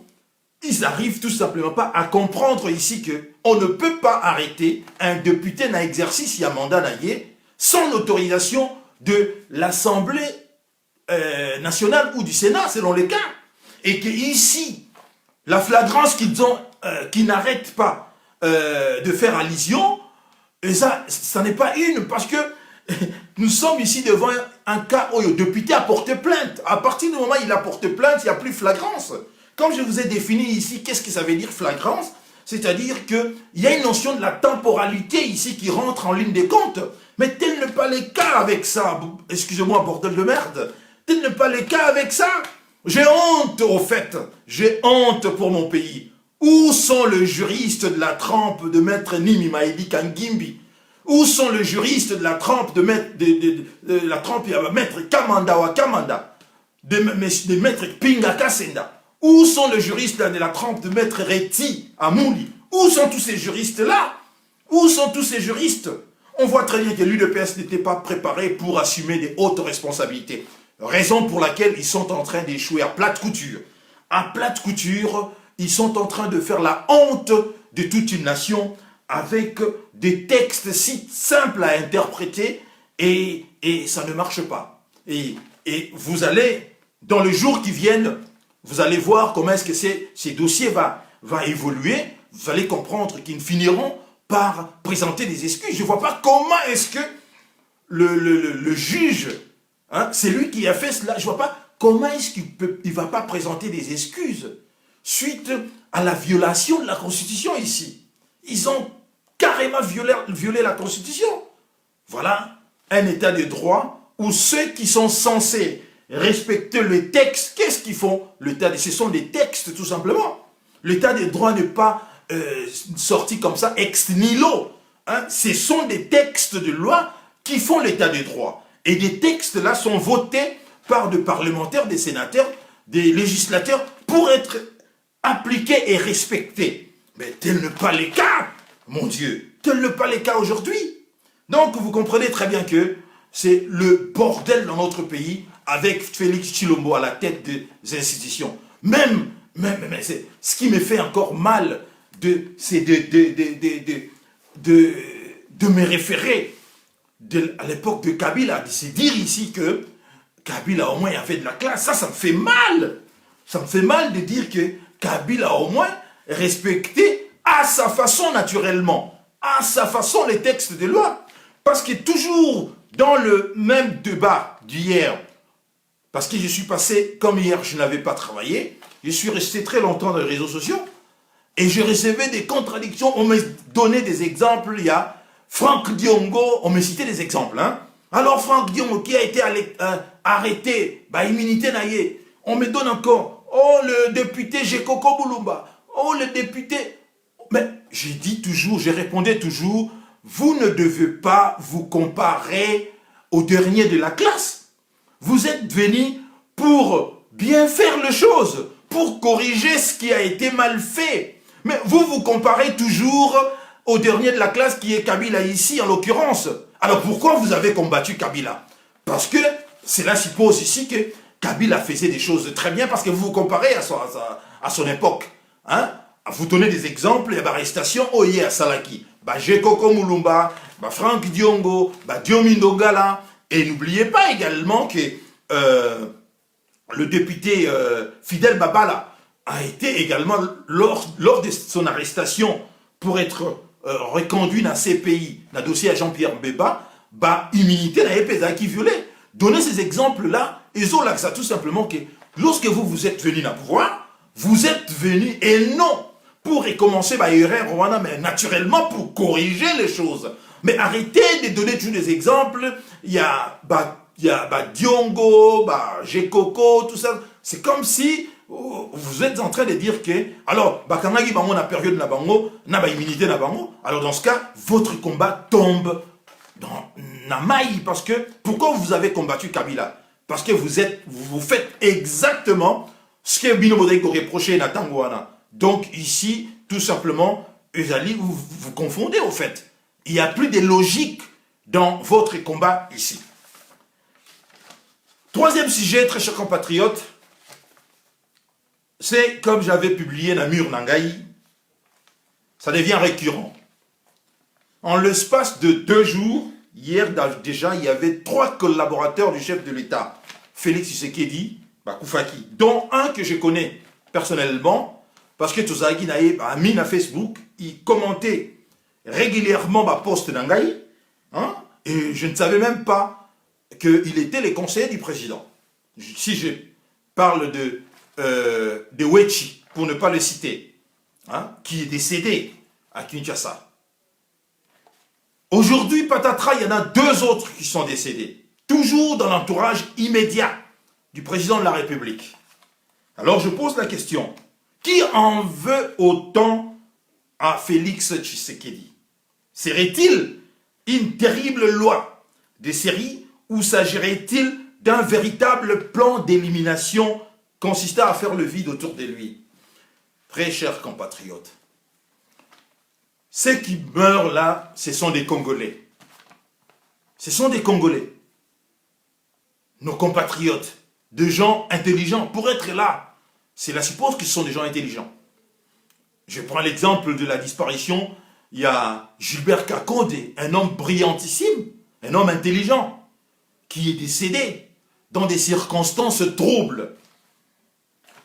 ils n'arrivent tout simplement pas à comprendre ici qu'on ne peut pas arrêter un député d'un exercice, il y a mandat naillé, sans l'autorisation de l'Assemblée nationale ou du Sénat, selon les cas. Et que ici, la flagrance qu'ils ont, qui n'arrête pas de faire allusion, et ça n'est pas une, parce que nous sommes ici devant un cas où le député a porté plainte. À partir du moment où il a porté plainte, il n'y a plus flagrance. Comme je vous ai défini ici, qu'est-ce que ça veut dire flagrance? C'est-à-dire qu'il y a une notion de la temporalité ici qui rentre en ligne des comptes. Mais tel n'est pas le cas avec ça. Excusez-moi, bordel de merde. Tel n'est pas le cas avec ça. J'ai honte, au fait. J'ai honte pour mon pays. Où sont les juristes de la trempe de maître Nimi Maïdi Kangimbi? Où sont les juristes de la trempe de maître Kamanda wa Kamanda, de maître Pinga Kasenda? Où sont les juristes de la trempe de maître Reti Amouli? Où sont tous ces juristes-là? Où sont tous ces juristes? On voit très bien que l'UDPS n'était pas préparé pour assumer des hautes responsabilités. Raison pour laquelle ils sont en train d'échouer à plate couture. À plate couture, ils sont en train de faire la honte de toute une nation avec des textes si simples à interpréter et ça ne marche pas. Et vous allez, dans les jours qui viennent, vous allez voir comment est-ce que ces dossiers va évoluer. Vous allez comprendre qu'ils finiront par présenter des excuses. Je ne vois pas comment est-ce que le juge, hein, c'est lui qui a fait cela, je ne vois pas comment est-ce qu'il ne va pas présenter des excuses suite à la violation de la Constitution ici. Ils ont carrément violé la Constitution. Voilà un état de droit où ceux qui sont censés respecter le texte, qu'est-ce qu'ils font? Ce sont des textes tout simplement. L'état de droit n'est pas sorti comme ça ex nihilo. Hein? Ce sont des textes de loi qui font l'état de droit. Et des textes là sont votés par des parlementaires, des sénateurs, des législateurs pour être appliqués et respectés. Mais tel n'est pas le cas, mon Dieu. Tel n'est pas le cas aujourd'hui. Donc vous comprenez très bien que c'est le bordel dans notre pays avec Félix Tshilombo à la tête des institutions. Même c'est ce qui me fait encore mal, c'est de me référer à l'époque de Kabila, c'est dire ici que Kabila au moins avait de la classe. Ça me fait mal. Ça me fait mal de dire que Kabila au moins respectait à sa façon naturellement, à sa façon les textes de loi. Parce que toujours dans le même débat d'hier, parce que je suis passé, comme hier je n'avais pas travaillé, je suis resté très longtemps dans les réseaux sociaux, et je recevais des contradictions, on me donnait des exemples, il y a Franck Diongo, on me citait des exemples, hein. Alors Franck Diongo qui a été arrêté, immunité naïe, on me donne encore, oh le député Jekoko Boulumba, oh le député, mais j'ai dit toujours, je répondais toujours, vous ne devez pas vous comparer au dernier de la classe. Vous êtes venus pour bien faire les choses, pour corriger ce qui a été mal fait. Mais vous comparez toujours au dernier de la classe qui est Kabila ici, en l'occurrence. Alors pourquoi vous avez combattu Kabila? Parce que cela suppose ici que Kabila faisait des choses très bien, parce que vous vous comparez à son époque. Hein? Vous donnez des exemples, il y a l'arrestation Oye à Salaki, Jekoko Mulumba, Franck Diongo, Diomi Ndongala. Et n'oubliez pas également que le député Fidel Babala a été également, lors de son arrestation, pour être reconduit dans ces pays, dans le dossier à Jean-Pierre Mbeba, immunité n'a pas qui violée. Donnez ces exemples-là, et ça tout simplement que lorsque vous êtes venu dans le pouvoir, vous êtes venu, et non pour recommencer Rwanda, mais naturellement pour corriger les choses. Mais arrêtez de donner tous les exemples. Il y a Diongo, Jekoko, tout ça. C'est comme si vous êtes en train de dire que, alors, Bakanagi Bango na période na Bango, na immunité na Bango, alors dans ce cas, votre combat tombe dans la maille. Parce que, pourquoi vous avez combattu Kabila? Parce que vous faites exactement Ce que Bino Modèle reproché Natangouana. Donc ici, tout simplement, vous confondez au fait. Il n'y a plus de logique dans votre combat ici. Troisième sujet, très chers compatriotes, c'est comme j'avais publié Namur Nangaï, ça devient récurrent. En l'espace de 2 jours, hier déjà, il y avait 3 collaborateurs du chef de l'État, Félix Tshisekedi, Koufaki, dont un que je connais personnellement, parce que Tozaki Naïb a mis à Facebook, il commentait régulièrement ma poste Nangaï, hein, et je ne savais même pas qu'il était le conseiller du président. Si je parle de Wechi, pour ne pas le citer, hein, qui est décédé à Kinshasa. Aujourd'hui, patatras, il y en a 2 autres qui sont décédés, toujours dans l'entourage immédiat du président de la République. Alors je pose la question, qui en veut autant à Félix Tshisekedi? Serait-il une terrible loi de série ou s'agirait-il d'un véritable plan d'élimination consistant à faire le vide autour de lui? Très chers compatriotes, ceux qui meurent là, ce sont des Congolais. Ce sont des Congolais. Nos compatriotes, de gens intelligents. Pour être là, c'est la suppose que ce sont des gens intelligents. Je prends l'exemple de la disparition. Il y a Gilbert Kakonde, un homme brillantissime, un homme intelligent, qui est décédé dans des circonstances troubles.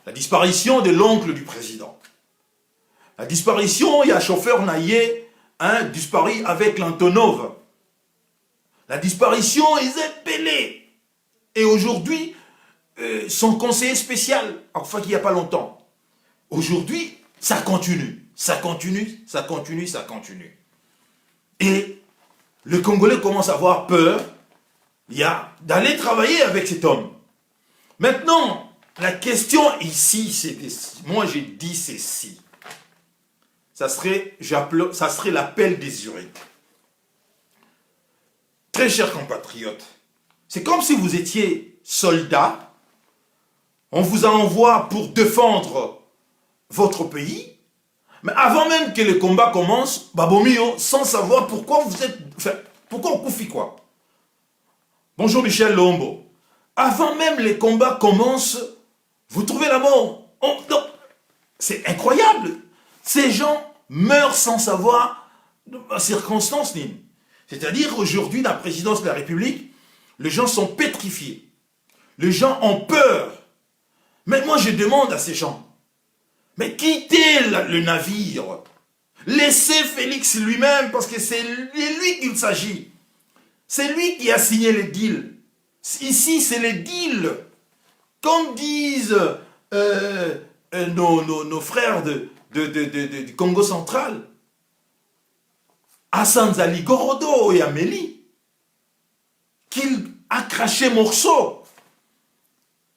La disparition de l'oncle du président. La disparition, il y a un chauffeur naïe, hein, disparu avec l'Antonov. La disparition, ils est Pelé. Et aujourd'hui, son conseiller spécial, enfin qu'il n'y a pas longtemps. Aujourd'hui, ça continue. Ça continue, ça continue, ça continue. Et le Congolais commence à avoir peur d'aller travailler avec cet homme. Maintenant, la question ici, c'est moi j'ai dit ceci. Ça serait l'appel des Zurich. Très chers compatriotes, c'est comme si vous étiez soldat, on vous envoie pour défendre votre pays, mais avant même que le combat commence, Babomio, sans savoir pourquoi pourquoi on confie quoi. Bonjour Michel Lombo. Avant même les combats commencent, vous trouvez la mort. C'est incroyable. Ces gens meurent sans savoir la circonstance. C'est-à-dire aujourd'hui, dans la présidence de la République, les gens sont pétrifiés. Les gens ont peur. Mais moi, je demande à ces gens, mais quittez le navire. Laissez Félix lui-même, parce que c'est lui qu'il s'agit. C'est lui qui a signé les deals. Ici, c'est les deals. Comme disent nos frères du Congo central, Hassan Zali Gorodo et Amélie, qu'il a craché morceau.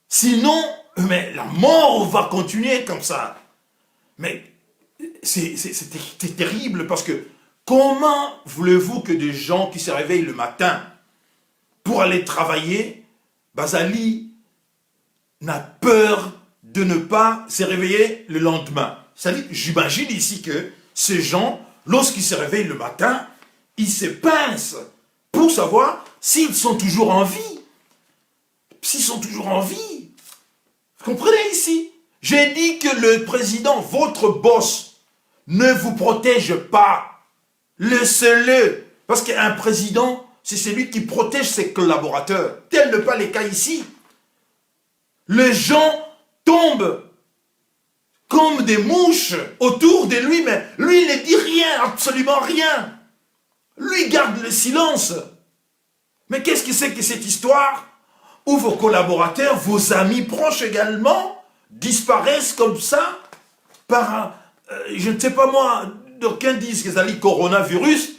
Sinon, mais la mort va continuer comme ça. Mais c'est terrible parce que comment voulez-vous que des gens qui se réveillent le matin pour aller travailler, Bazali n'a peur de ne pas se réveiller le lendemain. C'est-à-dire, j'imagine ici que ces gens, lorsqu'ils se réveillent le matin, ils se pincent pour savoir s'ils sont toujours en vie. S'ils sont toujours en vie. Vous comprenez ici? J'ai dit que le président, votre boss, ne vous protège pas. Laissez-le. Parce qu'un président, c'est celui qui protège ses collaborateurs. Tel n'est pas le cas ici. Les gens tombent comme des mouches autour de lui, mais lui, il ne dit rien, absolument rien. Lui garde le silence. Mais qu'est-ce que c'est que cette histoire où vos collaborateurs, vos amis proches également, disparaissent comme ça par, je ne sais pas moi, d'aucuns disent que c'est le coronavirus,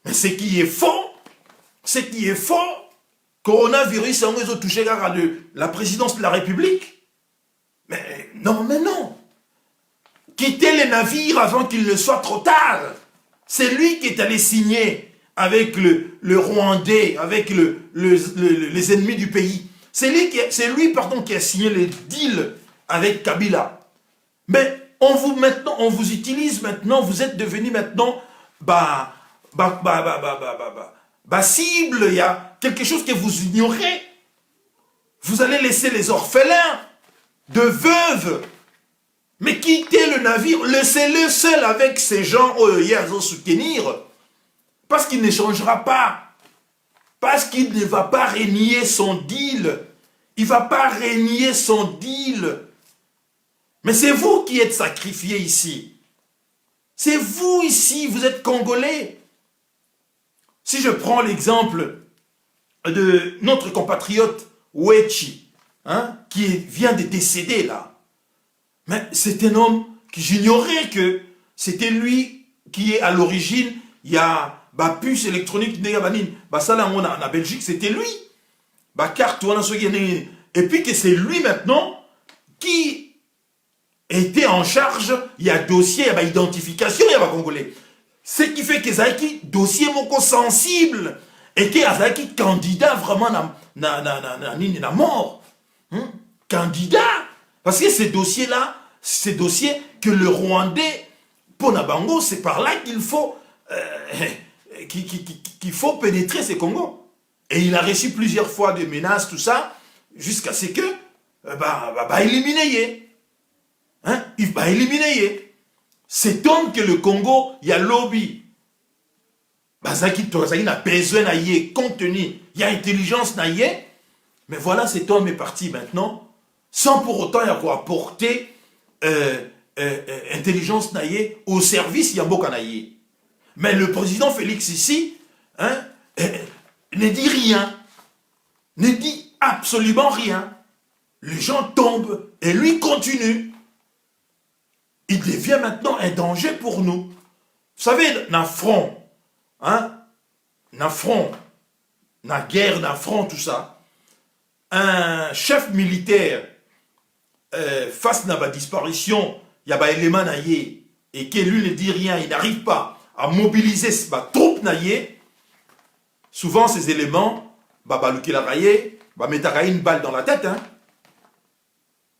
mais ce qui est faux, coronavirus, on a touché la présidence de la République. Mais non. Quittez les navires avant qu'il ne soit trop tard. C'est lui qui est allé signer avec le Rwandais, avec les ennemis du pays. C'est lui qui a signé les deals avec Kabila. Mais on vous utilise maintenant, vous êtes devenu maintenant cible, il y a quelque chose que vous ignorez. Vous allez laisser les orphelins de veuves. Mais quittez le navire, laissez-le seul avec ces gens hier à soutenir. Parce qu'il ne changera pas. Parce qu'il ne va pas renier son deal. Il ne va pas renier son deal. Mais c'est vous qui êtes sacrifiés ici. C'est vous ici, vous êtes Congolais. Si je prends l'exemple de notre compatriote Wechi, qui vient de décéder là. Mais c'est un homme que j'ignorais que c'était lui qui est à l'origine. Il y a puce électronique ça là en Belgique, c'était lui. Carte et puis que c'est lui maintenant qui était en charge. Il y a dossier, il y a identification, il y a Congolais. Ce qui fait que Zaki dossier moko sensible et que Zaki candidat vraiment na mort. Candidat. Parce que ces dossiers-là, ces dossiers que le Rwandais, pour Nabango, c'est par là qu'il faut, qu'il faut pénétrer ces Congos. Et il a reçu plusieurs fois des menaces, tout ça, jusqu'à ce que, éliminer. Il va éliminer. Cet homme que le Congo, il y a lobby. Zaki n'a besoin d'ailleurs, compte tenu, il y a intelligence d'ailleurs. Mais voilà, cet homme est parti maintenant. Sans pour autant y avoir apporté intelligence naïe au service Yamboka naïe. Mais le président Félix ici ne dit rien, ne dit absolument rien. Les gens tombent et lui continue. Il devient maintenant un danger pour nous. Vous savez, dans le front, dans guerre, dans front, tout ça, un chef militaire face à la disparition, il y a des éléments naïe et que lui ne dit rien, il n'arrive pas à mobiliser ses troupes naïe. Souvent, ces éléments, mettre une balle dans la tête.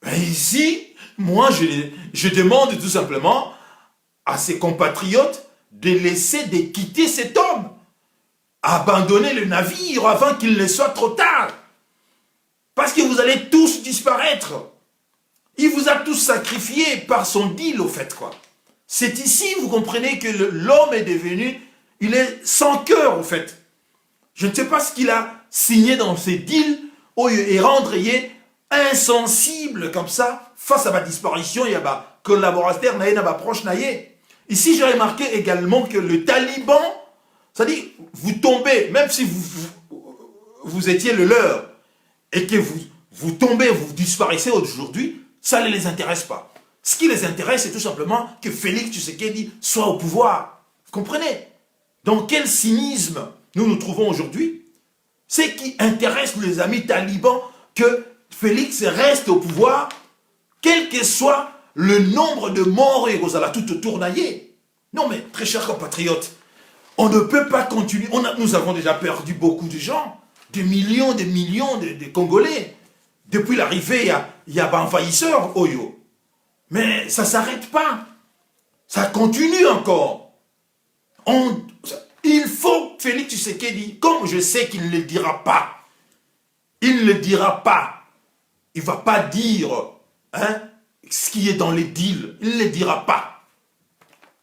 Mais ici, moi, je demande tout simplement à ses compatriotes de quitter cet homme, abandonner le navire avant qu'il ne soit trop tard. Parce que vous allez tous disparaître. Il vous a tous sacrifiés par son deal, au fait, quoi. C'est ici, vous comprenez que l'homme est devenu, il est sans cœur, au fait. Je ne sais pas ce qu'il a signé dans ses deals, et rendre insensible comme ça, face à ma disparition, il y a collaborateur, il y a proche. Ici, j'ai remarqué également que le Taliban, c'est-à-dire, vous tombez, même si vous étiez le leur, et que vous tombez, vous disparaissez aujourd'hui, ça ne les intéresse pas. Ce qui les intéresse, c'est tout simplement que Félix Tshisekedi soit au pouvoir. Vous comprenez? Dans quel cynisme nous nous trouvons aujourd'hui? C'est qui intéresse les amis talibans que Félix reste au pouvoir, quel que soit le nombre de morts et aux tout autour naillé. Non mais, très chers compatriotes, on ne peut pas continuer. Nous avons déjà perdu beaucoup de gens, des millions de Congolais. Depuis l'arrivée, il y a un envahisseur, Oyo. Mais ça ne s'arrête pas. Ça continue encore. Il faut que Félix Tshisekedi, comme je sais qu'il ne le dira pas, il ne le dira pas. Il ne va pas dire ce qui est dans les deals. Il ne le dira pas.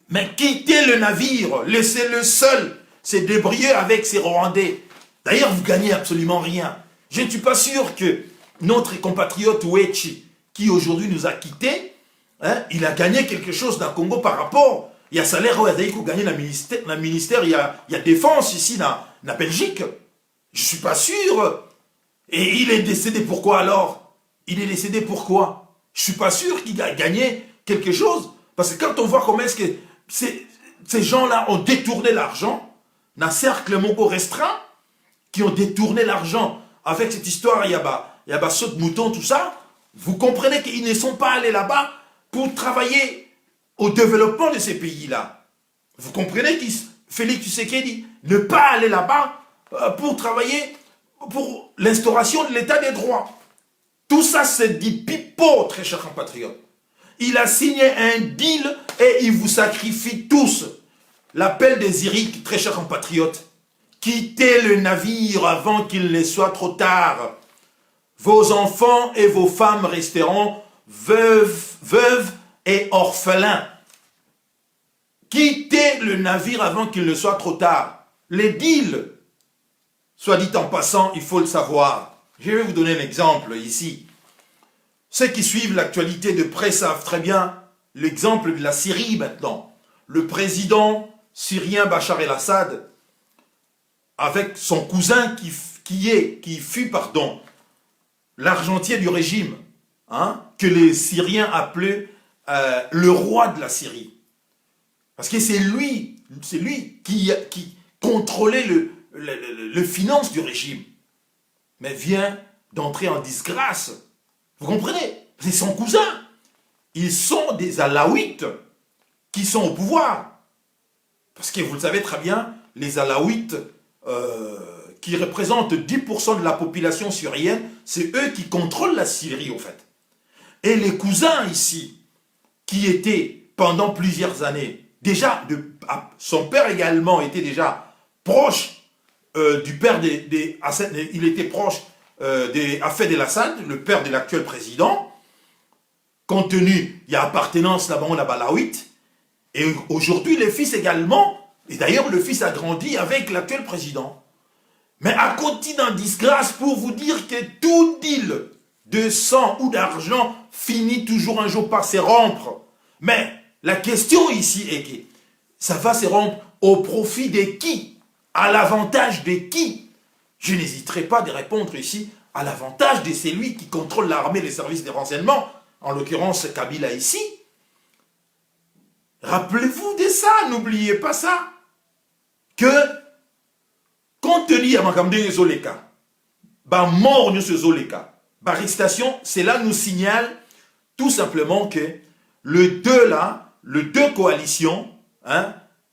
Mais quittez le navire, laissez-le seul se débrouiller avec ses Rwandais. D'ailleurs, vous gagnez absolument rien. Je ne suis pas sûr que notre compatriote Wechi, qui aujourd'hui nous a quittés, il a gagné quelque chose dans le Congo par rapport. Il y a salaire où il a gagné dans le ministère, il y a défense ici dans la Belgique. Je ne suis pas sûr. Et il est décédé pourquoi alors? Il est décédé pourquoi? Je ne suis pas sûr qu'il a gagné quelque chose. Parce que quand on voit comment est-ce que ces gens-là ont détourné l'argent, dans un cercle mongo restreint, qui ont détourné l'argent avec cette histoire, il y a saut de mouton, tout ça, vous comprenez qu'ils ne sont pas allés là-bas pour travailler au développement de ces pays-là. Vous comprenez que Félix Tshisekedi ne pas aller là-bas pour travailler pour l'instauration de l'état des droits. Tout ça, c'est dit pipeau, très chers compatriotes. Il a signé un deal et il vous sacrifie tous. L'appel des Iriques, très chers compatriotes. Quittez le navire avant qu'il ne soit trop tard. Vos enfants et vos femmes resteront veuves et orphelins. Quittez le navire avant qu'il ne soit trop tard. Les deals, soit dit en passant, il faut le savoir. Je vais vous donner un exemple ici. Ceux qui suivent l'actualité de près savent très bien l'exemple de la Syrie maintenant. Le président syrien Bachar el-Assad, avec son cousin qui fut l'argentier du régime, que les Syriens appelaient le roi de la Syrie. Parce que c'est lui qui contrôlait le finance du régime. Mais vient d'entrer en disgrâce. Vous comprenez? C'est son cousin. Ils sont des Alaouites qui sont au pouvoir. Parce que vous le savez très bien, les Alaouites, qui représentent 10% de la population syrienne, c'est eux qui contrôlent la Syrie, au fait. Et les cousins ici, qui étaient pendant plusieurs années, déjà, son père également était déjà proche du père il était proche des Hafez el-Assad, le père de l'actuel président, compte tenu, il y a appartenance là-bas, la Balaouite, et aujourd'hui, les fils également, et d'ailleurs, le fils a grandi avec l'actuel président. Mais à côté d'un disgrâce pour vous dire que tout deal de sang ou d'argent finit toujours un jour par se rompre. Mais la question ici est que ça va se rompre au profit de qui? À l'avantage de qui? Je n'hésiterai pas de répondre ici à l'avantage de celui qui contrôle l'armée et les services de renseignement, en l'occurrence Kabila ici. Rappelez-vous de ça, n'oubliez pas ça. Que, compte tenu à Makamde Zoleka, mort ce Zoleka, arrestation, cela nous signale tout simplement que les deux coalitions,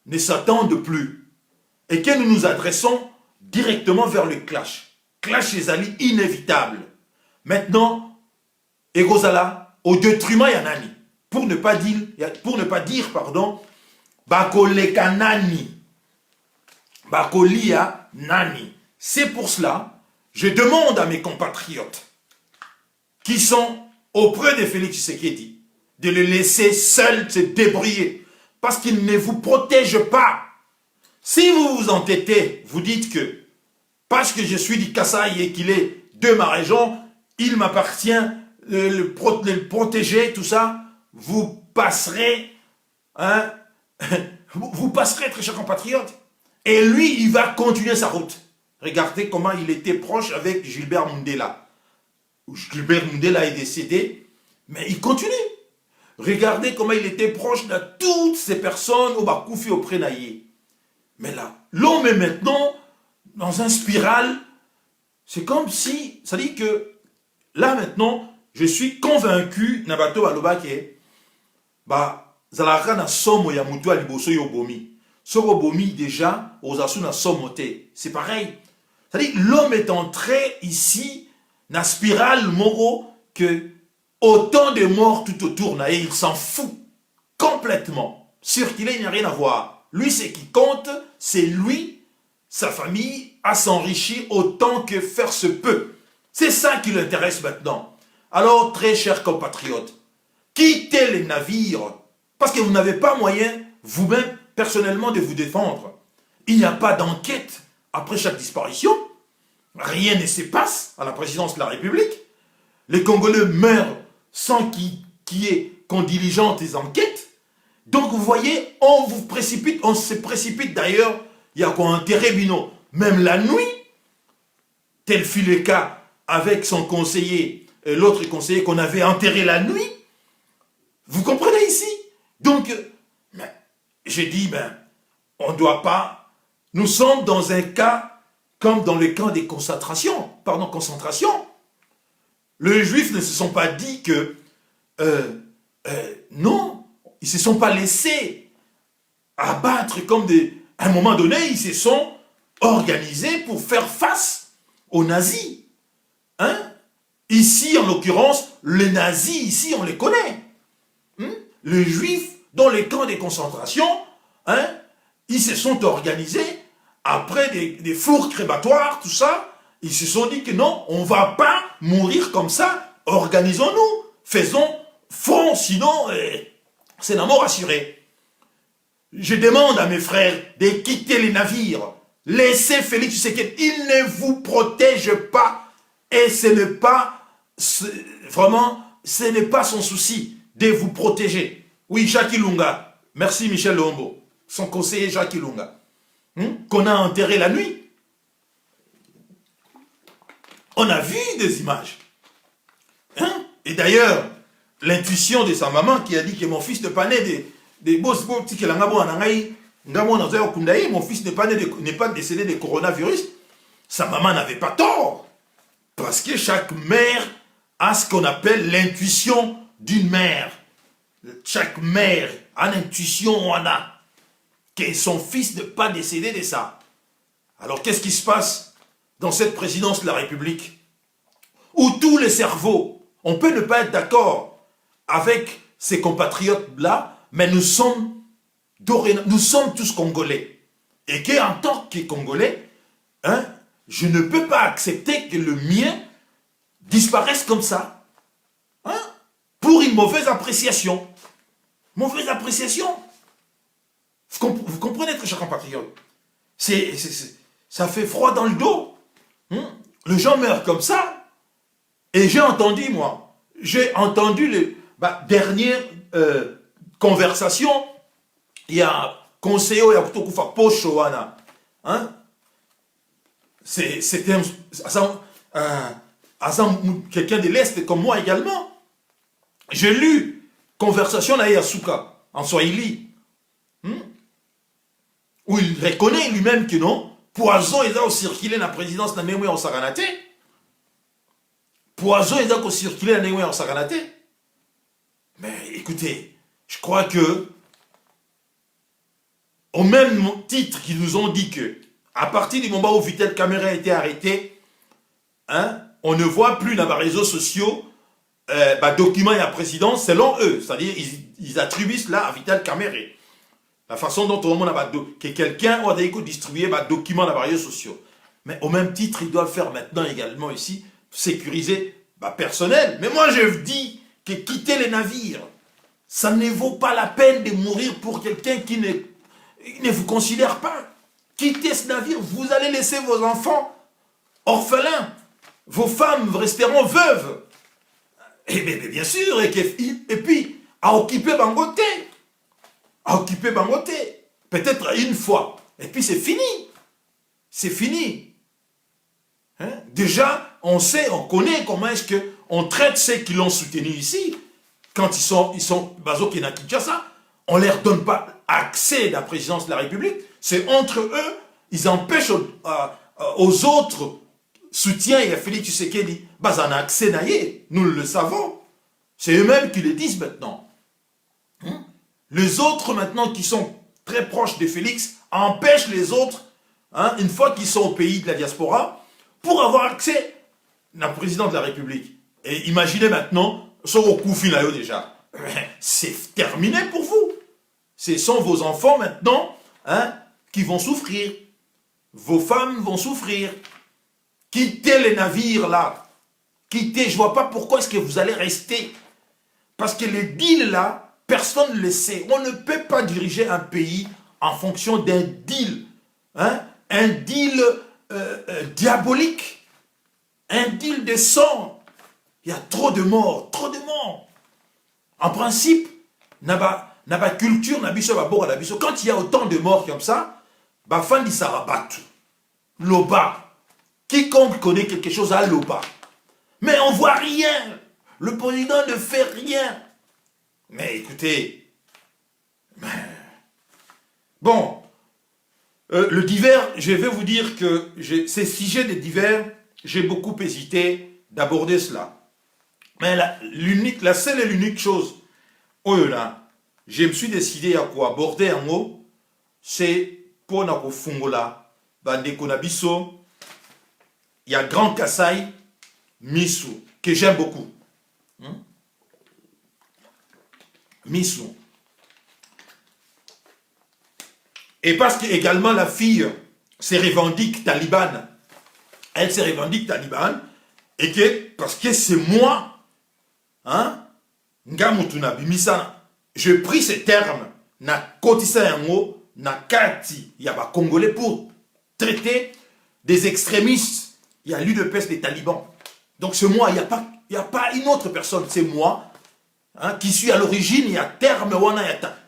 ne s'attendent plus. Et que nous nous adressons directement vers le clash. Clash les alliés inévitable. Maintenant, Egozala, au détriment Yanani, pour ne pas dire, Bakoleka Nani. Bakolia Nani. C'est pour cela, je demande à mes compatriotes qui sont auprès de Félix Tshisekedi de le laisser seul se débrouiller parce qu'il ne vous protège pas. Si vous vous entêtez, vous dites que parce que je suis du Kasaï et qu'il est de ma région, il m'appartient de le protéger, tout ça, vous passerez, vous passerez, très chers compatriotes. Et lui, il va continuer sa route. Regardez comment il était proche avec Gilbert Mundela. Gilbert Mundela est décédé, mais il continue. Regardez comment il était proche de toutes ces personnes au Bakoufi, au Prénaïe. Mais là, l'homme est maintenant dans un spirale. C'est comme si, ça dit que là maintenant, je suis convaincu, Nabato Alobake, Zalaka na somo ya mutu aliboso yobomi. Sorobomi déjà, aux asuna somoté. C'est pareil. C'est-à-dire, l'homme est entré ici, dans la spirale moro, que autant de morts tout autour, et il s'en fout complètement. Circuler, il n'y a rien à voir. Lui, ce qui compte, c'est lui, sa famille, à s'enrichir autant que faire se peut. C'est ça qui l'intéresse maintenant. Alors, très chers compatriotes, quittez les navires, parce que vous n'avez pas moyen, vous-même, personnellement, de vous défendre. Il n'y a pas d'enquête après chaque disparition. Rien ne se passe à la présidence de la République. Les Congolais meurent sans qu'il y ait qu'on diligente les enquêtes. Donc, vous voyez, on se précipite d'ailleurs, il y a quoi intérêt, Bino, même la nuit, tel fut le cas avec son conseiller, l'autre conseiller qu'on avait enterré la nuit. Vous comprenez ici? Donc, j'ai dit, on ne doit pas, nous sommes dans un cas comme dans le camp des concentrations. Les Juifs ne se sont pas dit que, non, ils ne se sont pas laissés abattre comme à un moment donné, ils se sont organisés pour faire face aux nazis. Ici, en l'occurrence, les nazis, ici, on les connaît. Les juifs, dans les camps de concentration, ils se sont organisés après des fours crématoires, tout ça. Ils se sont dit que non, on ne va pas mourir comme ça. Organisons-nous, faisons front, sinon c'est la mort assurée. Je demande à mes frères de quitter les navires. Laissez Félix Tshisekedi, il ne vous protège pas. Et ce n'est pas, vraiment, ce n'est pas son souci de vous protéger. Oui, Jacques Ilunga, merci Michel Lombo, son conseiller Jacques Ilunga, qu'on a enterré la nuit. On a vu des images. Et d'ailleurs, l'intuition de sa maman qui a dit que mon fils n'est pas né mon fils n'est pas décédé de coronavirus, sa maman n'avait pas tort. Parce que chaque mère a ce qu'on appelle l'intuition d'une mère. Chaque mère a l'intuition, que son fils n'est pas décédé de ça. Alors qu'est-ce qui se passe dans cette présidence de la République où tous les cerveaux, on peut ne pas être d'accord avec ces compatriotes-là, mais nous sommes tous Congolais. Et qu'en tant que Congolais, je ne peux pas accepter que le mien disparaisse comme ça. Pour une mauvaise appréciation. Mauvaise appréciation. Vous comprenez, très chers compatriotes? Ça fait froid dans le dos. Les gens meurent comme ça. Et j'ai entendu les dernières conversations. Il y a conseiller, il y a Kutokufa Pochoana. C'était quelqu'un de l'Est comme moi également. J'ai lu Conversation à Yasuka en Swahili, où il reconnaît lui-même que non, poison est au circuler dans la présidence de Némoué en Saranate. Poison est au circuler dans Némoué en Saranate. Mais écoutez, je crois que, au même titre qu'ils nous ont dit que, à partir du moment où Vital Kamerhe a été arrêté, on ne voit plus dans les réseaux sociaux documents et la présidence selon eux. C'est-à-dire ils attribuent cela à Vital Kamerhe. La façon dont tout le monde a que quelqu'un a distribué des documents dans les réseaux sociaux. Mais au même titre, ils doivent faire maintenant également ici, sécuriser personnel. Mais moi je dis que quitter les navires, ça ne vaut pas la peine de mourir pour quelqu'un qui ne vous considère pas. Quittez ce navire, vous allez laisser vos enfants orphelins. Vos femmes resteront veuves. Et bien sûr, et puis, à occuper Bangote. À occuper Bangote. Peut-être une fois. Et puis c'est fini. C'est fini. Déjà, on connaît comment est-ce qu'on traite ceux qui l'ont soutenu ici. Quand ils sont Bazo Kena Kinshasa, on ne leur donne pas accès à la présidence de la République. C'est entre eux, ils empêchent aux autres soutiens et à Félix Tshisekedi, un accès naïe. Nous le savons. C'est eux-mêmes qui le disent maintenant. Les autres maintenant qui sont très proches de Félix empêchent les autres, une fois qu'ils sont au pays de la diaspora, pour avoir accès à la présidence de la République. Et imaginez maintenant, déjà, c'est terminé pour vous. Ce sont vos enfants maintenant qui vont souffrir. Vos femmes vont souffrir. Quittez les navires là. Quittez. Je ne vois pas pourquoi est-ce que vous allez rester. Parce que les deals là, personne ne le sait. On ne peut pas diriger un pays en fonction d'un deal. Un deal diabolique. Un deal de sang. Il y a trop de morts. Trop de morts. En principe, naba culture, quand il y a autant de morts comme ça, fan di sarabat. Loba. Quiconque connaît quelque chose à Loba. Mais on voit rien. Le président ne fait rien. Mais écoutez. Bon. Le divers, je vais vous dire que ces sujets de divers, j'ai beaucoup hésité d'aborder cela. Mais la seule et l'unique chose, je me suis décidé à quoi aborder en haut, c'est pour na kofungola, bandeko na biso, il y a Grand Kassai, Missou, que j'aime beaucoup. Missou. Et parce que également la fille se revendique talibane. Elle se revendique talibane. Et que, parce que c'est moi, hein, Ngamutuna Bimisana, je pris ces termes, na kotisa yango, na kati, yaba congolais pour traiter des extrémistes. Il y a l'UDPS des talibans. Donc c'est moi, il n'y a pas une autre personne, c'est moi, hein, qui suis à l'origine, il y a terme,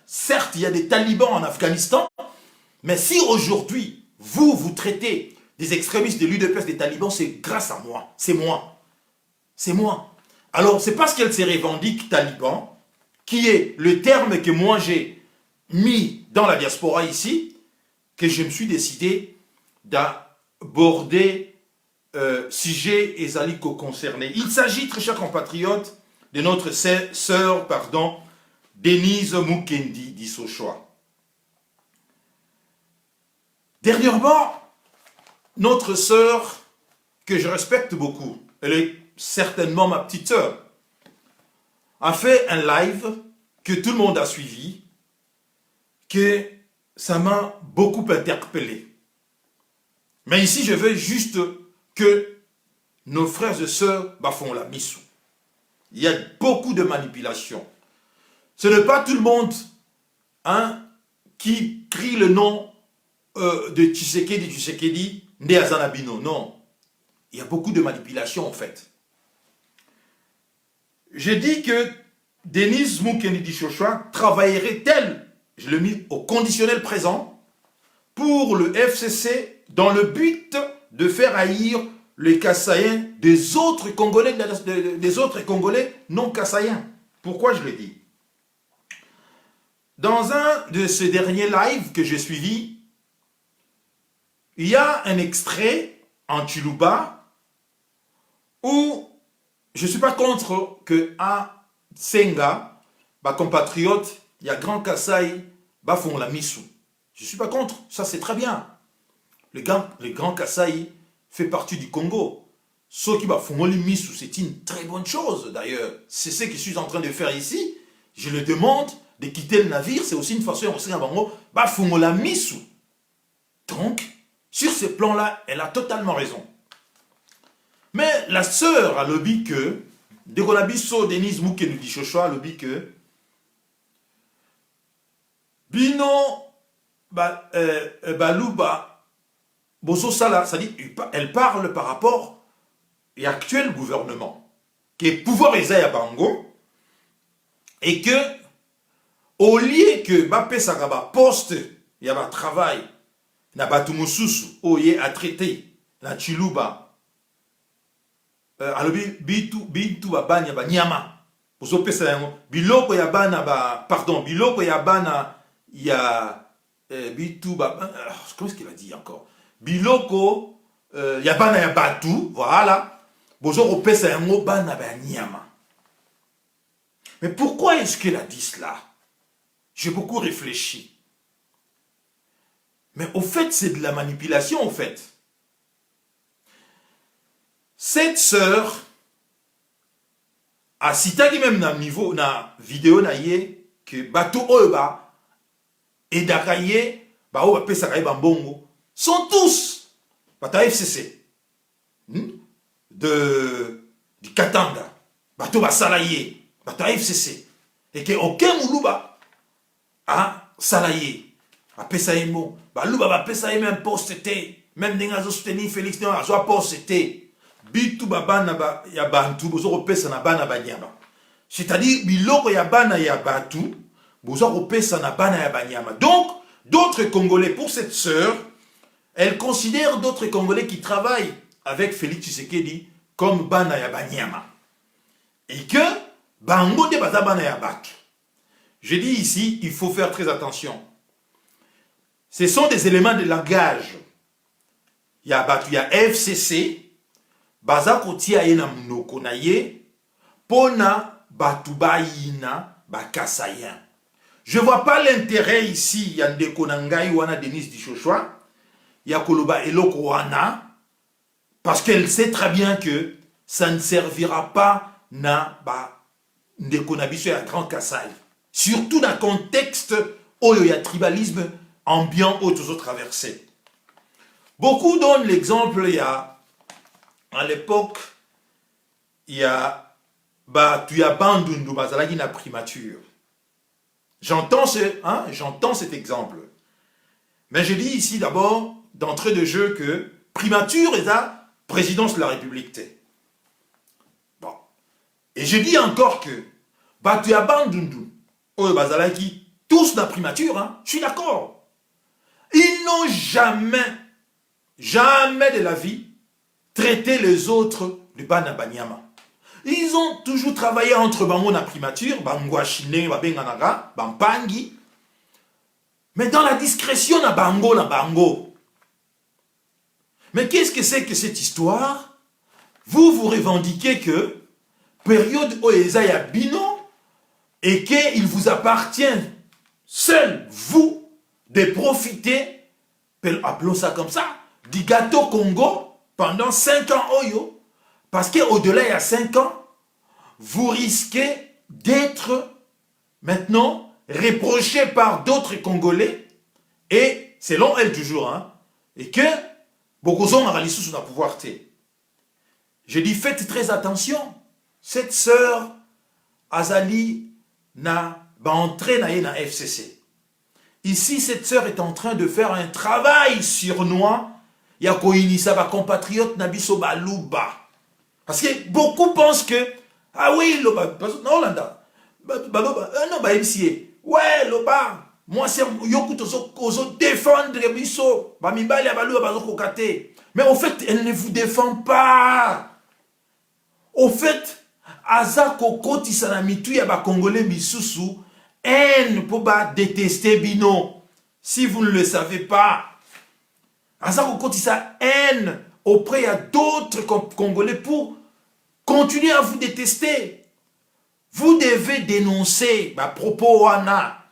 certes, il y a des talibans en Afghanistan, mais si aujourd'hui, vous traitez des extrémistes de l'UDPS des talibans, c'est grâce à moi, c'est moi. C'est moi. Alors, c'est parce qu'elle se revendique taliban, qui est le terme que moi j'ai mis dans la diaspora ici, que je me suis décidé d'aborder sujet et zaliko concerné. Il s'agit, très chers compatriotes, de notre sœur, Denise Mukendi d'Issochoa. Dernièrement, notre sœur, que je respecte beaucoup, elle est certainement ma petite sœur, a fait un live que tout le monde a suivi, que ça m'a beaucoup interpellé. Mais ici, je veux juste que nos frères et sœurs font la mission. Il y a beaucoup de manipulation. Ce n'est pas tout le monde, hein, qui crie le nom de Tshisekedi, Ndé Azanabino. Non. Il y a beaucoup de manipulation en fait. J'ai dit que Denise Mukendi d'Issochoa travaillerait-elle, je l'ai mis au conditionnel présent, pour le FCC dans le but de faire haïr les Kassaïens des autres Congolais non Kassaïens. Pourquoi je le dis? Dans un de ces derniers lives que j'ai suivis, il y a un extrait en Chiluba où je ne suis pas contre que à Senga, ma compatriote, il y a Grand Kassai, font la missou. Je ne suis pas contre, ça c'est très bien. Le Grand Kassai fait partie du Congo. Ceux qui font la missou, c'est une très bonne chose d'ailleurs. C'est ce que je suis en train de faire ici. Je le demande de quitter le navire, c'est aussi une façon de font la missou. Donc, sur ce plan-là, elle a totalement raison. Mais la sœur a lobby que, de Gonabiso Denise Mukendi d'Issochoa a lobby que, Bino Baluba Boso Sala, c'est-à-dire, elle parle par rapport à l'actuel gouvernement, qui est pouvoir Esaïa Bango, et que, au lieu que Bapé Sagaba poste, il y a un travail, na Batumususu, où il y a traité, na Chiluba, alobi bitu babanya banyama uzopesa yango biloko ya bana biloko ya bana ya bitu comment est-ce qu'il a dit encore biloko ya bana ya batu, voilà, bozo opesa yango bana banyama. Mais pourquoi est-ce qu'elle a dit cela? J'ai beaucoup réfléchi. Mais au fait, c'est de la manipulation, au fait. Cette sœur a cité même dans niveau na vidéo na yé que bateau oeba et dakaye ba o pesa kai bambongo sont tous bata FCC du Katanga bateau ba salaye bata FCC et que aucun muluba a salaye a pesa emo ba luba ba pesa même poste té même denga zo soutenir Félix non a zo poste té bitu babana ba ya bantu bozo kopesa na bana banyama, c'est-à-dire biloko ya bana ya batu bozo kopesa na bana ya banyama. Donc d'autres Congolais, pour cette sœur, elle considère d'autres Congolais qui travaillent avec Félix Tshisekedi comme bana ya banyama et que bango de baza bana ya batu. Je dis ici, il faut faire très attention. Ce sont des éléments de langage. Il y a batu, il y a FCC baza kotia ye na munoko na ye pona batu bayina bakasayen. Je vois pas l'intérêt ici ya ndeko na ngai wana Denise d'Issochoa ya koloba eloko wana parce qu'elle sait très bien que ça ne servira pas na ndeko na biso ya Grand Kassai. Surtout dans le contexte où il y a tribalisme ambiant où tous autres traversés. Beaucoup donnent l'exemple, il y a, à l'époque, il y a, tu y a Bandundu, Bazalagi na primature. J'entends cet exemple. Mais je dis ici d'abord, d'entrée de jeu, que primature est la présidence de la République. Bon. Et je dis encore que, tu y a Bandundu, Bazalagi, tous dans la primature, je suis d'accord. Ils n'ont jamais de la vie traité les autres de Banabanyama. Ils ont toujours travaillé entre Bango na primature, Bangouachine, Babenganaga, Bampangi, mais dans la discrétion na Bango. Mais qu'est-ce que c'est que cette histoire? Vous revendiquez que période Oeza ya Bino et qu'il vous appartient, seul vous, de profiter, appelons ça comme ça, du gâteau Congo pendant 5 ans Oyo, parce qu'au-delà il y a 5 ans, vous risquez d'être maintenant reproché par d'autres Congolais, et selon elle toujours, et que beaucoup ont réalisé sous la pouvoir. Je dis faites très attention, cette sœur Azali n'a pas entré dans FCC. Ici, cette sœur est en train de faire un travail surnois. Il y a koinisa ba compatriote nabiso ba luba. Parce que beaucoup pensent que ah oui, loba, non landa. Non ba MCA. Ouais, loba. Moi c'est yoku tozo défendre biso. Ba mibali ba luba ba kokate. Mais au fait, elle ne vous défend pas. Au fait, aza kokoti sanamitu ya ba congolais misusu. Haine pour détester Bino. Si vous ne le savez pas, Azako Koti sa haine auprès d'autres Congolais pour continuer à vous détester. Vous devez dénoncer propos wana.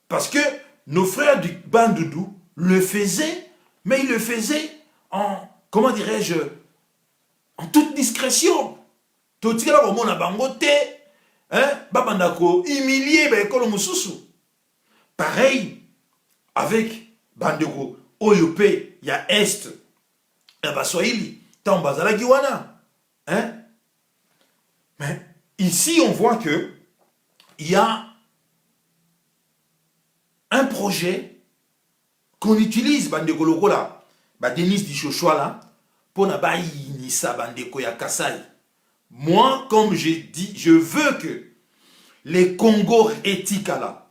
Parce que nos frères du Bandundu le faisaient, mais ils le faisaient en, comment dirais-je, en toute discrétion. Totika au monde à Bangote. Babandako humilié ekolo mususu. Pareil avec Bandeko Oyope ya Est ya Baswahili tant bazalaki wana. Mais ici on voit que il y a un projet qu'on utilise Bandeko lokola Denis Dichochoa là pour na ba inisa Bandeko ya Kassai. Moi, comme j'ai dit, je veux que les Congos éthiques là,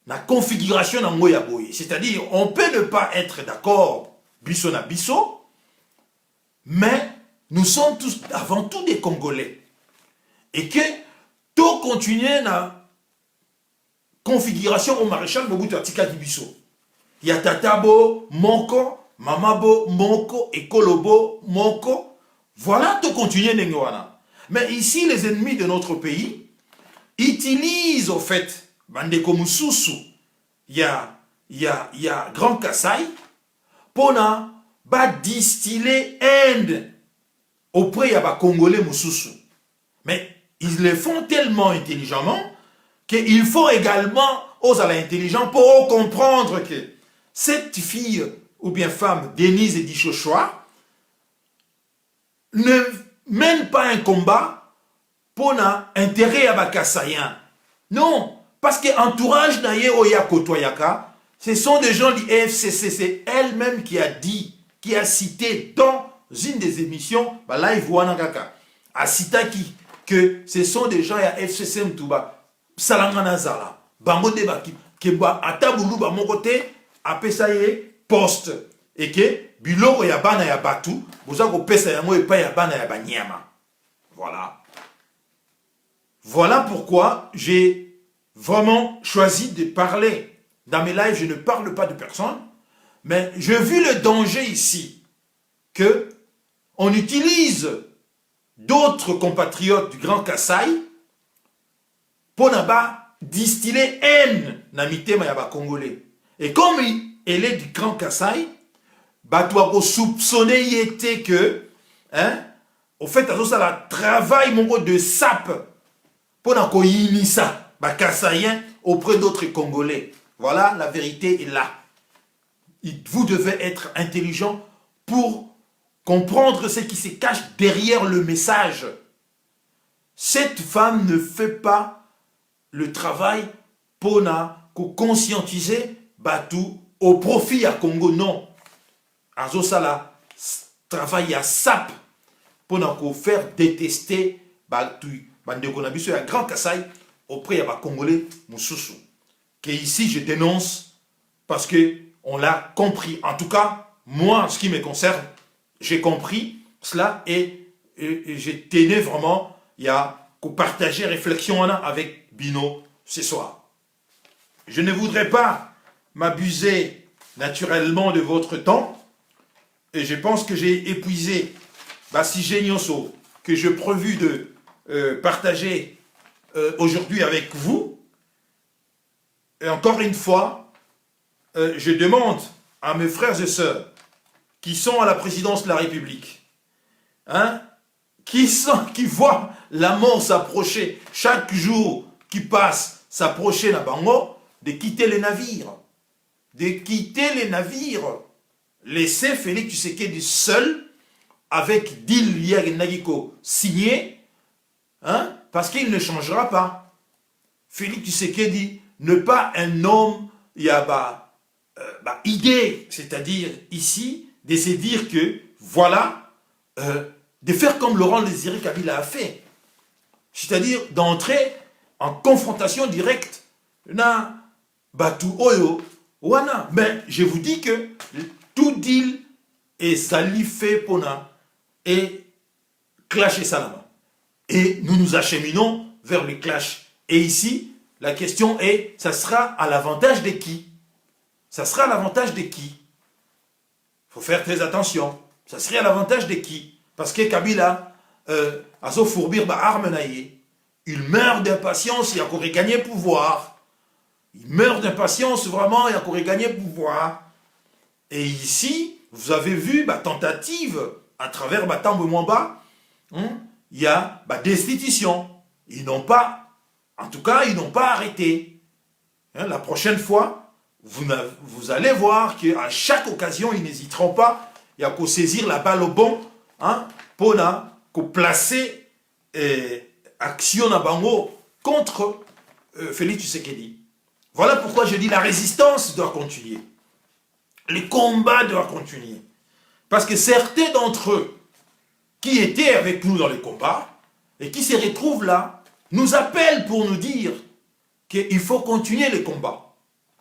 la configuration dans Moya Boye, c'est-à-dire, on peut ne pas être d'accord, biso na biso, mais nous sommes tous avant tout des Congolais. Et que tout continuer na configuration au maréchal Mobutu Atika Biso. Il y a Tatabo, Moko, Mamabo, Moko, et Kolobo, Moko. Voilà tout continuer Nengoana. Mais ici, les ennemis de notre pays utilisent au fait Bandeko Mususu, il y a Grand Kassai, pour distiller haine auprès de Congolais Mususu. Mais ils le font tellement intelligemment qu'il faut également aux intelligents pour comprendre que cette fille ou bien femme, Denise Dichochoa, ne mène pas un combat pour intérêt à Bakassayan. Non, parce que l'entourage d'Aye Oya Kotoyaka, ce sont des gens du FCC. C'est elle-même qui a dit, qui a cité dans une des émissions, live Wanagaka, a cité que ce sont des gens à FCC Mtuba, Salangana Zala, Bango Deba, qui a taboulou ba mon côté, a pesaye poste, et que Biloko ya bana ya batu, vous avez pesa ya mo et pas ya bana ya banyama. Voilà. Voilà pourquoi j'ai vraiment choisi de parler. Dans mes lives, je ne parle pas de personne, mais j'ai vu le danger ici que on utilise d'autres compatriotes du Grand Kassai pour distiller haine na mitema ya ba Congolais. Et comme elle est du Grand Kassai, Batouako soupçonné y était que au fait, ça travail mon de sap pour ça, Kassaïen auprès d'autres Congolais. Voilà, la vérité est là. Vous devez être intelligent pour comprendre ce qui se cache derrière le message. Cette femme ne fait pas le travail pour conscientiser Batou au profit à Congo, non. Azosala travail à SAP pour faire détester Batou, Bandekonabiso et Grand Kassai auprès de Congolais Moussoussou. Que ici je dénonce parce que on l'a compris. En tout cas, moi, en ce qui me concerne, j'ai compris cela et je tenais vraiment à partager réflexion avec Bino ce soir. Je ne voudrais pas m'abuser naturellement de votre temps et je pense que j'ai épuisé si Genioso que j'ai prévu de partager aujourd'hui avec vous. Et encore une fois, je demande à mes frères et sœurs qui sont à la présidence de la République, qui voient la mort s'approcher, chaque jour qui passe s'approcher na bango, de quitter les navires. De quitter les navires. Laisser Félix Tshisekedi seul, avec Dil Nagiko signé, parce qu'il ne changera pas. Félix Tshisekedi n'est pas un homme, il y a idée, c'est-à-dire ici, de se dire que, voilà, de faire comme Laurent Désiré Kabila a fait. C'est-à-dire d'entrer en confrontation directe na Batu Oyo Wana. Mais je vous dis que tout deal est salifé pona et clasher Salama. Et nous nous acheminons vers le clash. Et ici, la question est, ça sera à l'avantage de qui? Ça sera à l'avantage de qui? Il faut faire très attention. Ça serait à l'avantage de qui? Parce que Kabila, à son fourbir, il meurt d'impatience, il a qu'à gagner pouvoir. Il meurt d'impatience, vraiment, il a qu'à gagner pouvoir. Et ici, vous avez vu, tentative, à travers Tambo Mwamba, il y a destitution. Ils n'ont pas, en tout cas, ils n'ont pas arrêté. La prochaine fois, vous allez voir qu'à chaque occasion, ils n'hésiteront pas. Il y a qu'à saisir la balle au bon, pour placer action à Bango contre Félix Tshisekedi. Voilà pourquoi je dis la résistance doit continuer. Les combats doivent continuer. Parce que certains d'entre eux qui étaient avec nous dans les combats et qui se retrouvent là, nous appellent pour nous dire qu'il faut continuer les combats.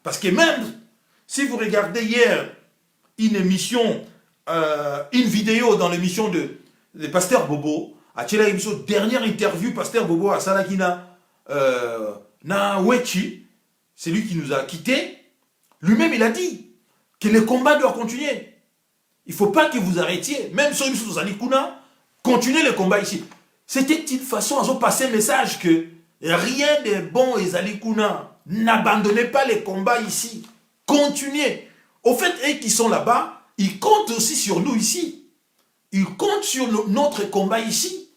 Parce que même si vous regardez hier une émission, une vidéo dans l'émission de Pasteur Bobo, à Tchela émission, dernière interview, Pasteur Bobo à Salakina na Wechi, c'est lui qui nous a quittés, lui-même il a dit que les combats doivent continuer. Il ne faut pas que vous arrêtiez, même sur une Zalikuna, continuez les combats ici. C'était une façon à passer un message que rien de bon et Zalikuna, n'abandonnez pas les combats ici, continuez. Au fait, eux qui sont là-bas, ils comptent aussi sur nous ici. Ils comptent sur notre combat ici.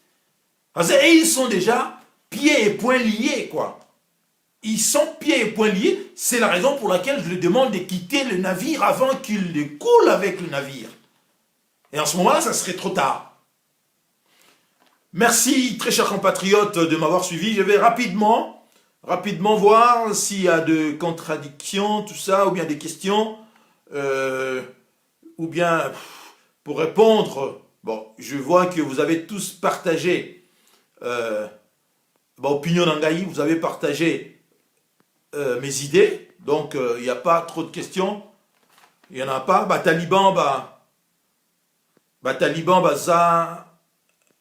Parce que ils sont déjà pieds et poings liés, quoi. Ils sont pieds et poings liés. C'est la raison pour laquelle je lui demande de quitter le navire avant qu'il ne coule avec le navire. Et en ce moment-là, ça serait trop tard. Merci, très chers compatriotes, de m'avoir suivi. Je vais rapidement voir s'il y a de contradictions, tout ça, ou bien des questions, ou bien pour répondre. Bon, je vois que vous avez tous partagé opinion d'Angaï, vous avez partagé mes idées, donc il n'y a pas trop de questions. Il n'y en a pas. Taliban, ça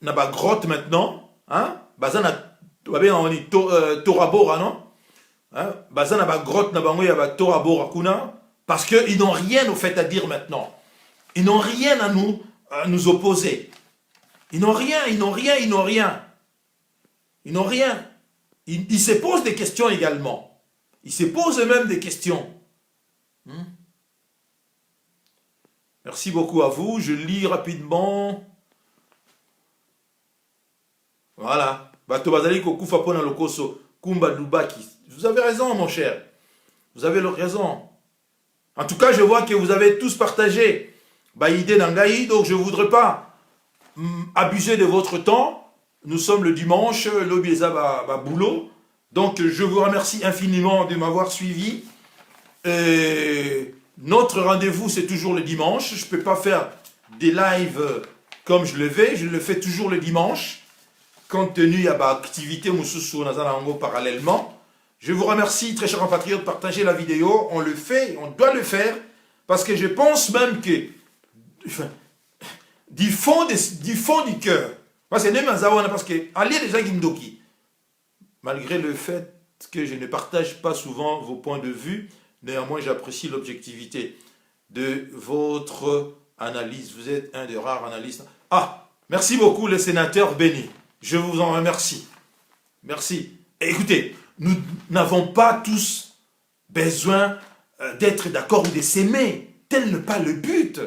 n'a pas grotte maintenant. Ça n'a Torabora, non? Ça n'a pas grotte, n'a pas Torabora kuna. Parce qu'ils n'ont rien au fait à dire maintenant. Ils n'ont rien à nous opposer. Ils n'ont rien. Ils se posent des questions également. Ils se posent eux-mêmes des questions. Merci beaucoup à vous. Je lis rapidement. Voilà. Bato bazali kokufa pona lokoso. Kumba Dubaki. Vous avez raison, mon cher. Vous avez raison. En tout cas, je vois que vous avez tous partagé Baïdé Nangaï, donc je ne voudrais pas abuser de votre temps. Nous sommes le dimanche, l'Obieza boulot. Donc, je vous remercie infiniment de m'avoir suivi. Notre rendez-vous, c'est toujours le dimanche. Je ne peux pas faire des lives comme je le fais toujours le dimanche, compte tenu à l'activité Moussousou Nazanango parallèlement. Je vous remercie, très chers compatriotes, de partager la vidéo. On le fait, on doit le faire, parce que je pense même que, du fond du cœur, parce que, allez les gens qui malgré le fait que je ne partage pas souvent vos points de vue, néanmoins j'apprécie l'objectivité de votre analyse. Vous êtes un des rares analystes. Ah, merci beaucoup le sénateur Béni. Je vous en remercie. Merci. Et écoutez, nous n'avons pas tous besoin d'être d'accord ou de s'aimer. Tel n'est pas le but.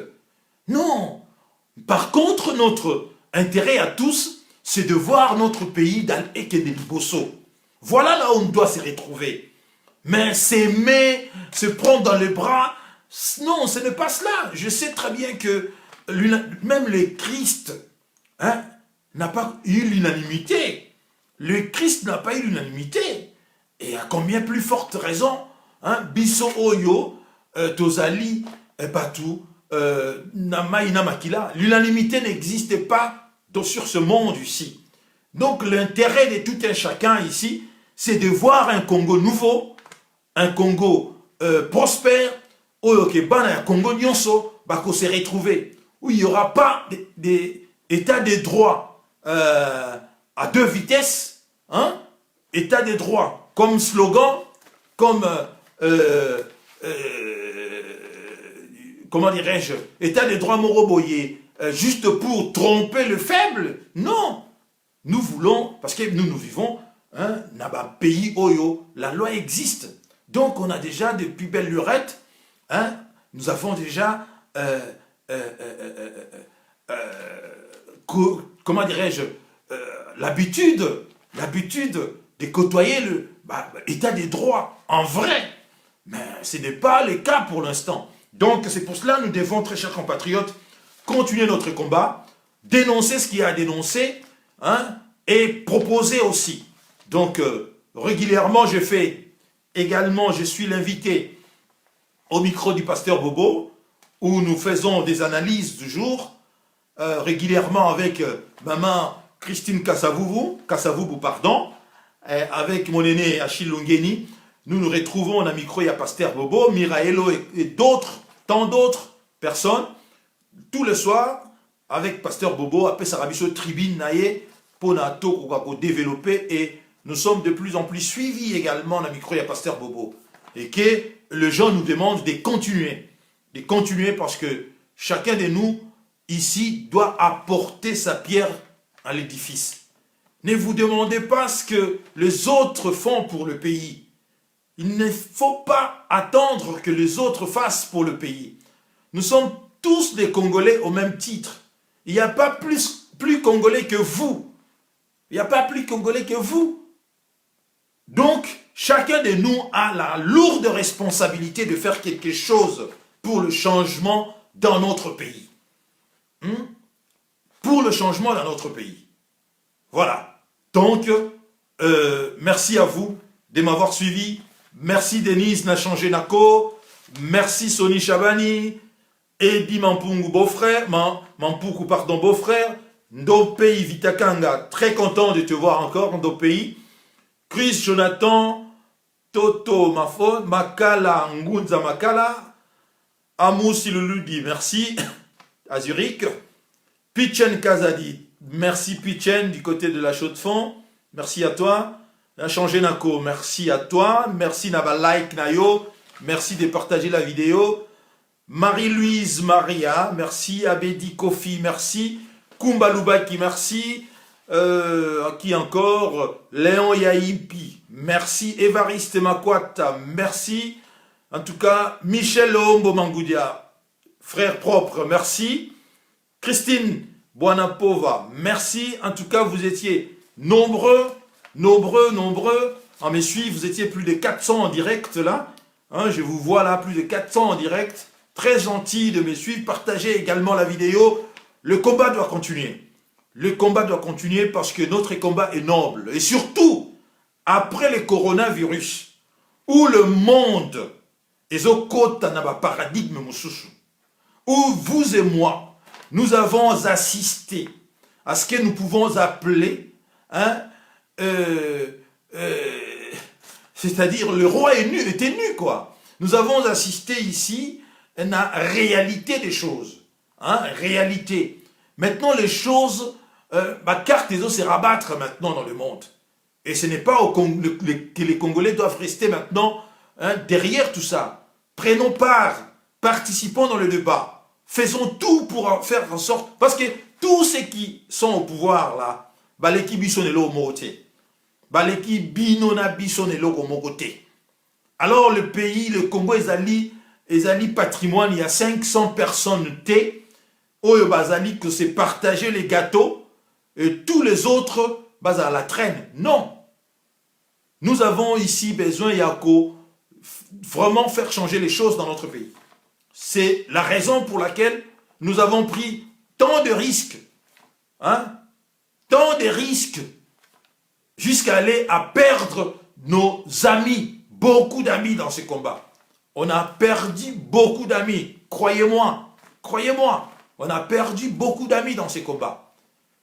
Non. Par contre, notre intérêt à tous, c'est de voir notre pays dans l'Ekedeliboso. Voilà là où on doit se retrouver. Mais s'aimer, se prendre dans les bras, non, ce n'est pas cela. Je sais très bien que même le Christ n'a pas eu l'unanimité. Le Christ n'a pas eu l'unanimité. Et à combien plus forte raison, Biso Oyo, Tozali, Batu, Namaïna Makila, l'unanimité n'existe pas sur ce monde ici. Donc l'intérêt de tout un chacun ici, c'est de voir un Congo nouveau, un Congo prospère, un Congo nyonso, bako se retrouver, où il n'y aura pas d'état de droit à deux vitesses, état de droit comme slogan, comme comment dirais-je, état de droit moroboyé, juste pour tromper le faible. Non, nous voulons, parce que nous vivons dans un pays Oyo, la loi existe. Donc on a déjà, depuis belle lurette, nous avons déjà, comment dirais-je, l'habitude de côtoyer l'état des droits en vrai. Mais ce n'est pas le cas pour l'instant. Donc c'est pour cela que nous devons, très chers compatriotes, continuer notre combat, dénoncer ce qu'il y a à dénoncer, et proposer aussi. Donc régulièrement, je suis l'invité au micro du pasteur Bobo, où nous faisons des analyses du jour, régulièrement avec maman Christine Kassavoubou, avec mon aîné Achille Lungeni. Nous nous retrouvons à micro, il y a pasteur Bobo, Miraelo et d'autres, tant d'autres personnes, tous les soirs, avec pasteur Bobo, après Sarabiso Tribune Naye, Ponato, pour développer, et nous sommes de plus en plus suivis également à micro, il y a pasteur Bobo. Et que les gens nous demandent de continuer parce que chacun de nous, ici, doit apporter sa pierre à l'édifice. Ne vous demandez pas ce que les autres font pour le pays. Il ne faut pas attendre que les autres fassent pour le pays. Nous sommes tous des Congolais au même titre. Il n'y a pas plus Congolais que vous. Il n'y a pas plus Congolais que vous. Donc, chacun de nous a la lourde responsabilité de faire quelque chose pour le changement dans notre pays. Pour le changement dans notre pays. Voilà. Donc, merci à vous de m'avoir suivi. Merci Denise Nachangé Nako. Merci Sony Chabani. Eddie Mampungu beau-frère. Mampuku, pardon, beau-frère. Ndopei Vitakanga. Très content de te voir encore, Ndopei. Chris Jonathan. Toto Mafo. Makala Ngunza Makala. Amou Siluludi, merci. À Zurich. Pichen Kazadi. Merci Pichen du côté de la Chaux-de-Fonds. Merci à toi. Changé Nako, merci à toi. Merci Naba Like Nayo. Merci de partager la vidéo. Marie-Louise Maria, merci. Abedi Kofi, merci. Kumba Lubaki, merci. Qui encore? Léon Yaipi, merci. Évariste Makwata, merci. En tout cas, Michel Ombo Mangoudia, frère propre, merci. Christine Buanapova, merci. En tout cas, vous étiez nombreux à me suivre. Vous étiez plus de 400 en direct là. Hein, je vous vois là, plus de 400 en direct. Très gentil de me suivre. Partagez également la vidéo. Le combat doit continuer. Le combat doit continuer parce que notre combat est noble. Et surtout, après le coronavirus, où le monde est au côté d'un paradigme, où vous et moi, nous avons assisté à ce que nous pouvons appeler, hein, c'est-à-dire le roi était nu, quoi. Nous avons assisté ici à une réalité des choses. Hein, réalité. Maintenant, les choses, ma carte des os se rabattre maintenant dans le monde. Et ce n'est pas que les Congolais doivent rester maintenant, hein, derrière tout ça. Prenons part, participons dans le débat. Faisons tout pour faire en sorte... Parce que tous ceux qui sont au pouvoir, là, baleki bisonelo mote. Baleki binona bisonelo mokote. Alors le pays, le Congo, ezali patrimoine, il y a 500 personnes T. Oyo bazali que c'est partager les gâteaux et tous les autres à la traîne. Non. Nous avons ici besoin, Yako, vraiment faire changer les choses dans notre pays. C'est la raison pour laquelle nous avons pris tant de risques, hein, tant de risques, jusqu'à aller à perdre nos amis, beaucoup d'amis dans ce combat. On a perdu beaucoup d'amis, croyez-moi, on a perdu beaucoup d'amis dans ces combats.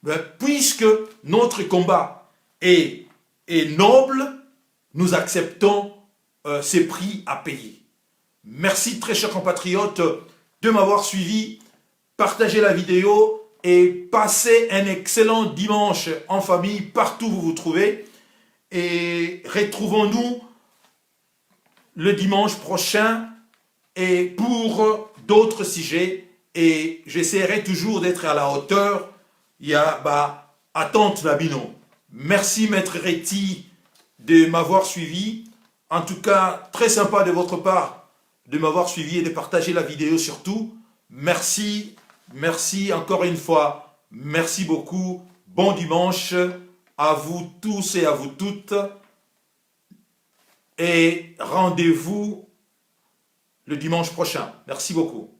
Mais puisque notre combat est noble, nous acceptons ces prix à payer. Merci très chers compatriotes de m'avoir suivi. Partagez la vidéo et passez un excellent dimanche en famille partout où vous vous trouvez. Et retrouvons-nous le dimanche prochain et pour d'autres sujets. Et j'essaierai toujours d'être à la hauteur. Il y a attente Nabino. Merci Maître Reti de m'avoir suivi. En tout cas, très sympa de votre part de m'avoir suivi et de partager la vidéo surtout. Merci, merci encore une fois. Merci beaucoup. Bon dimanche à vous tous et à vous toutes. Et rendez-vous le dimanche prochain. Merci beaucoup.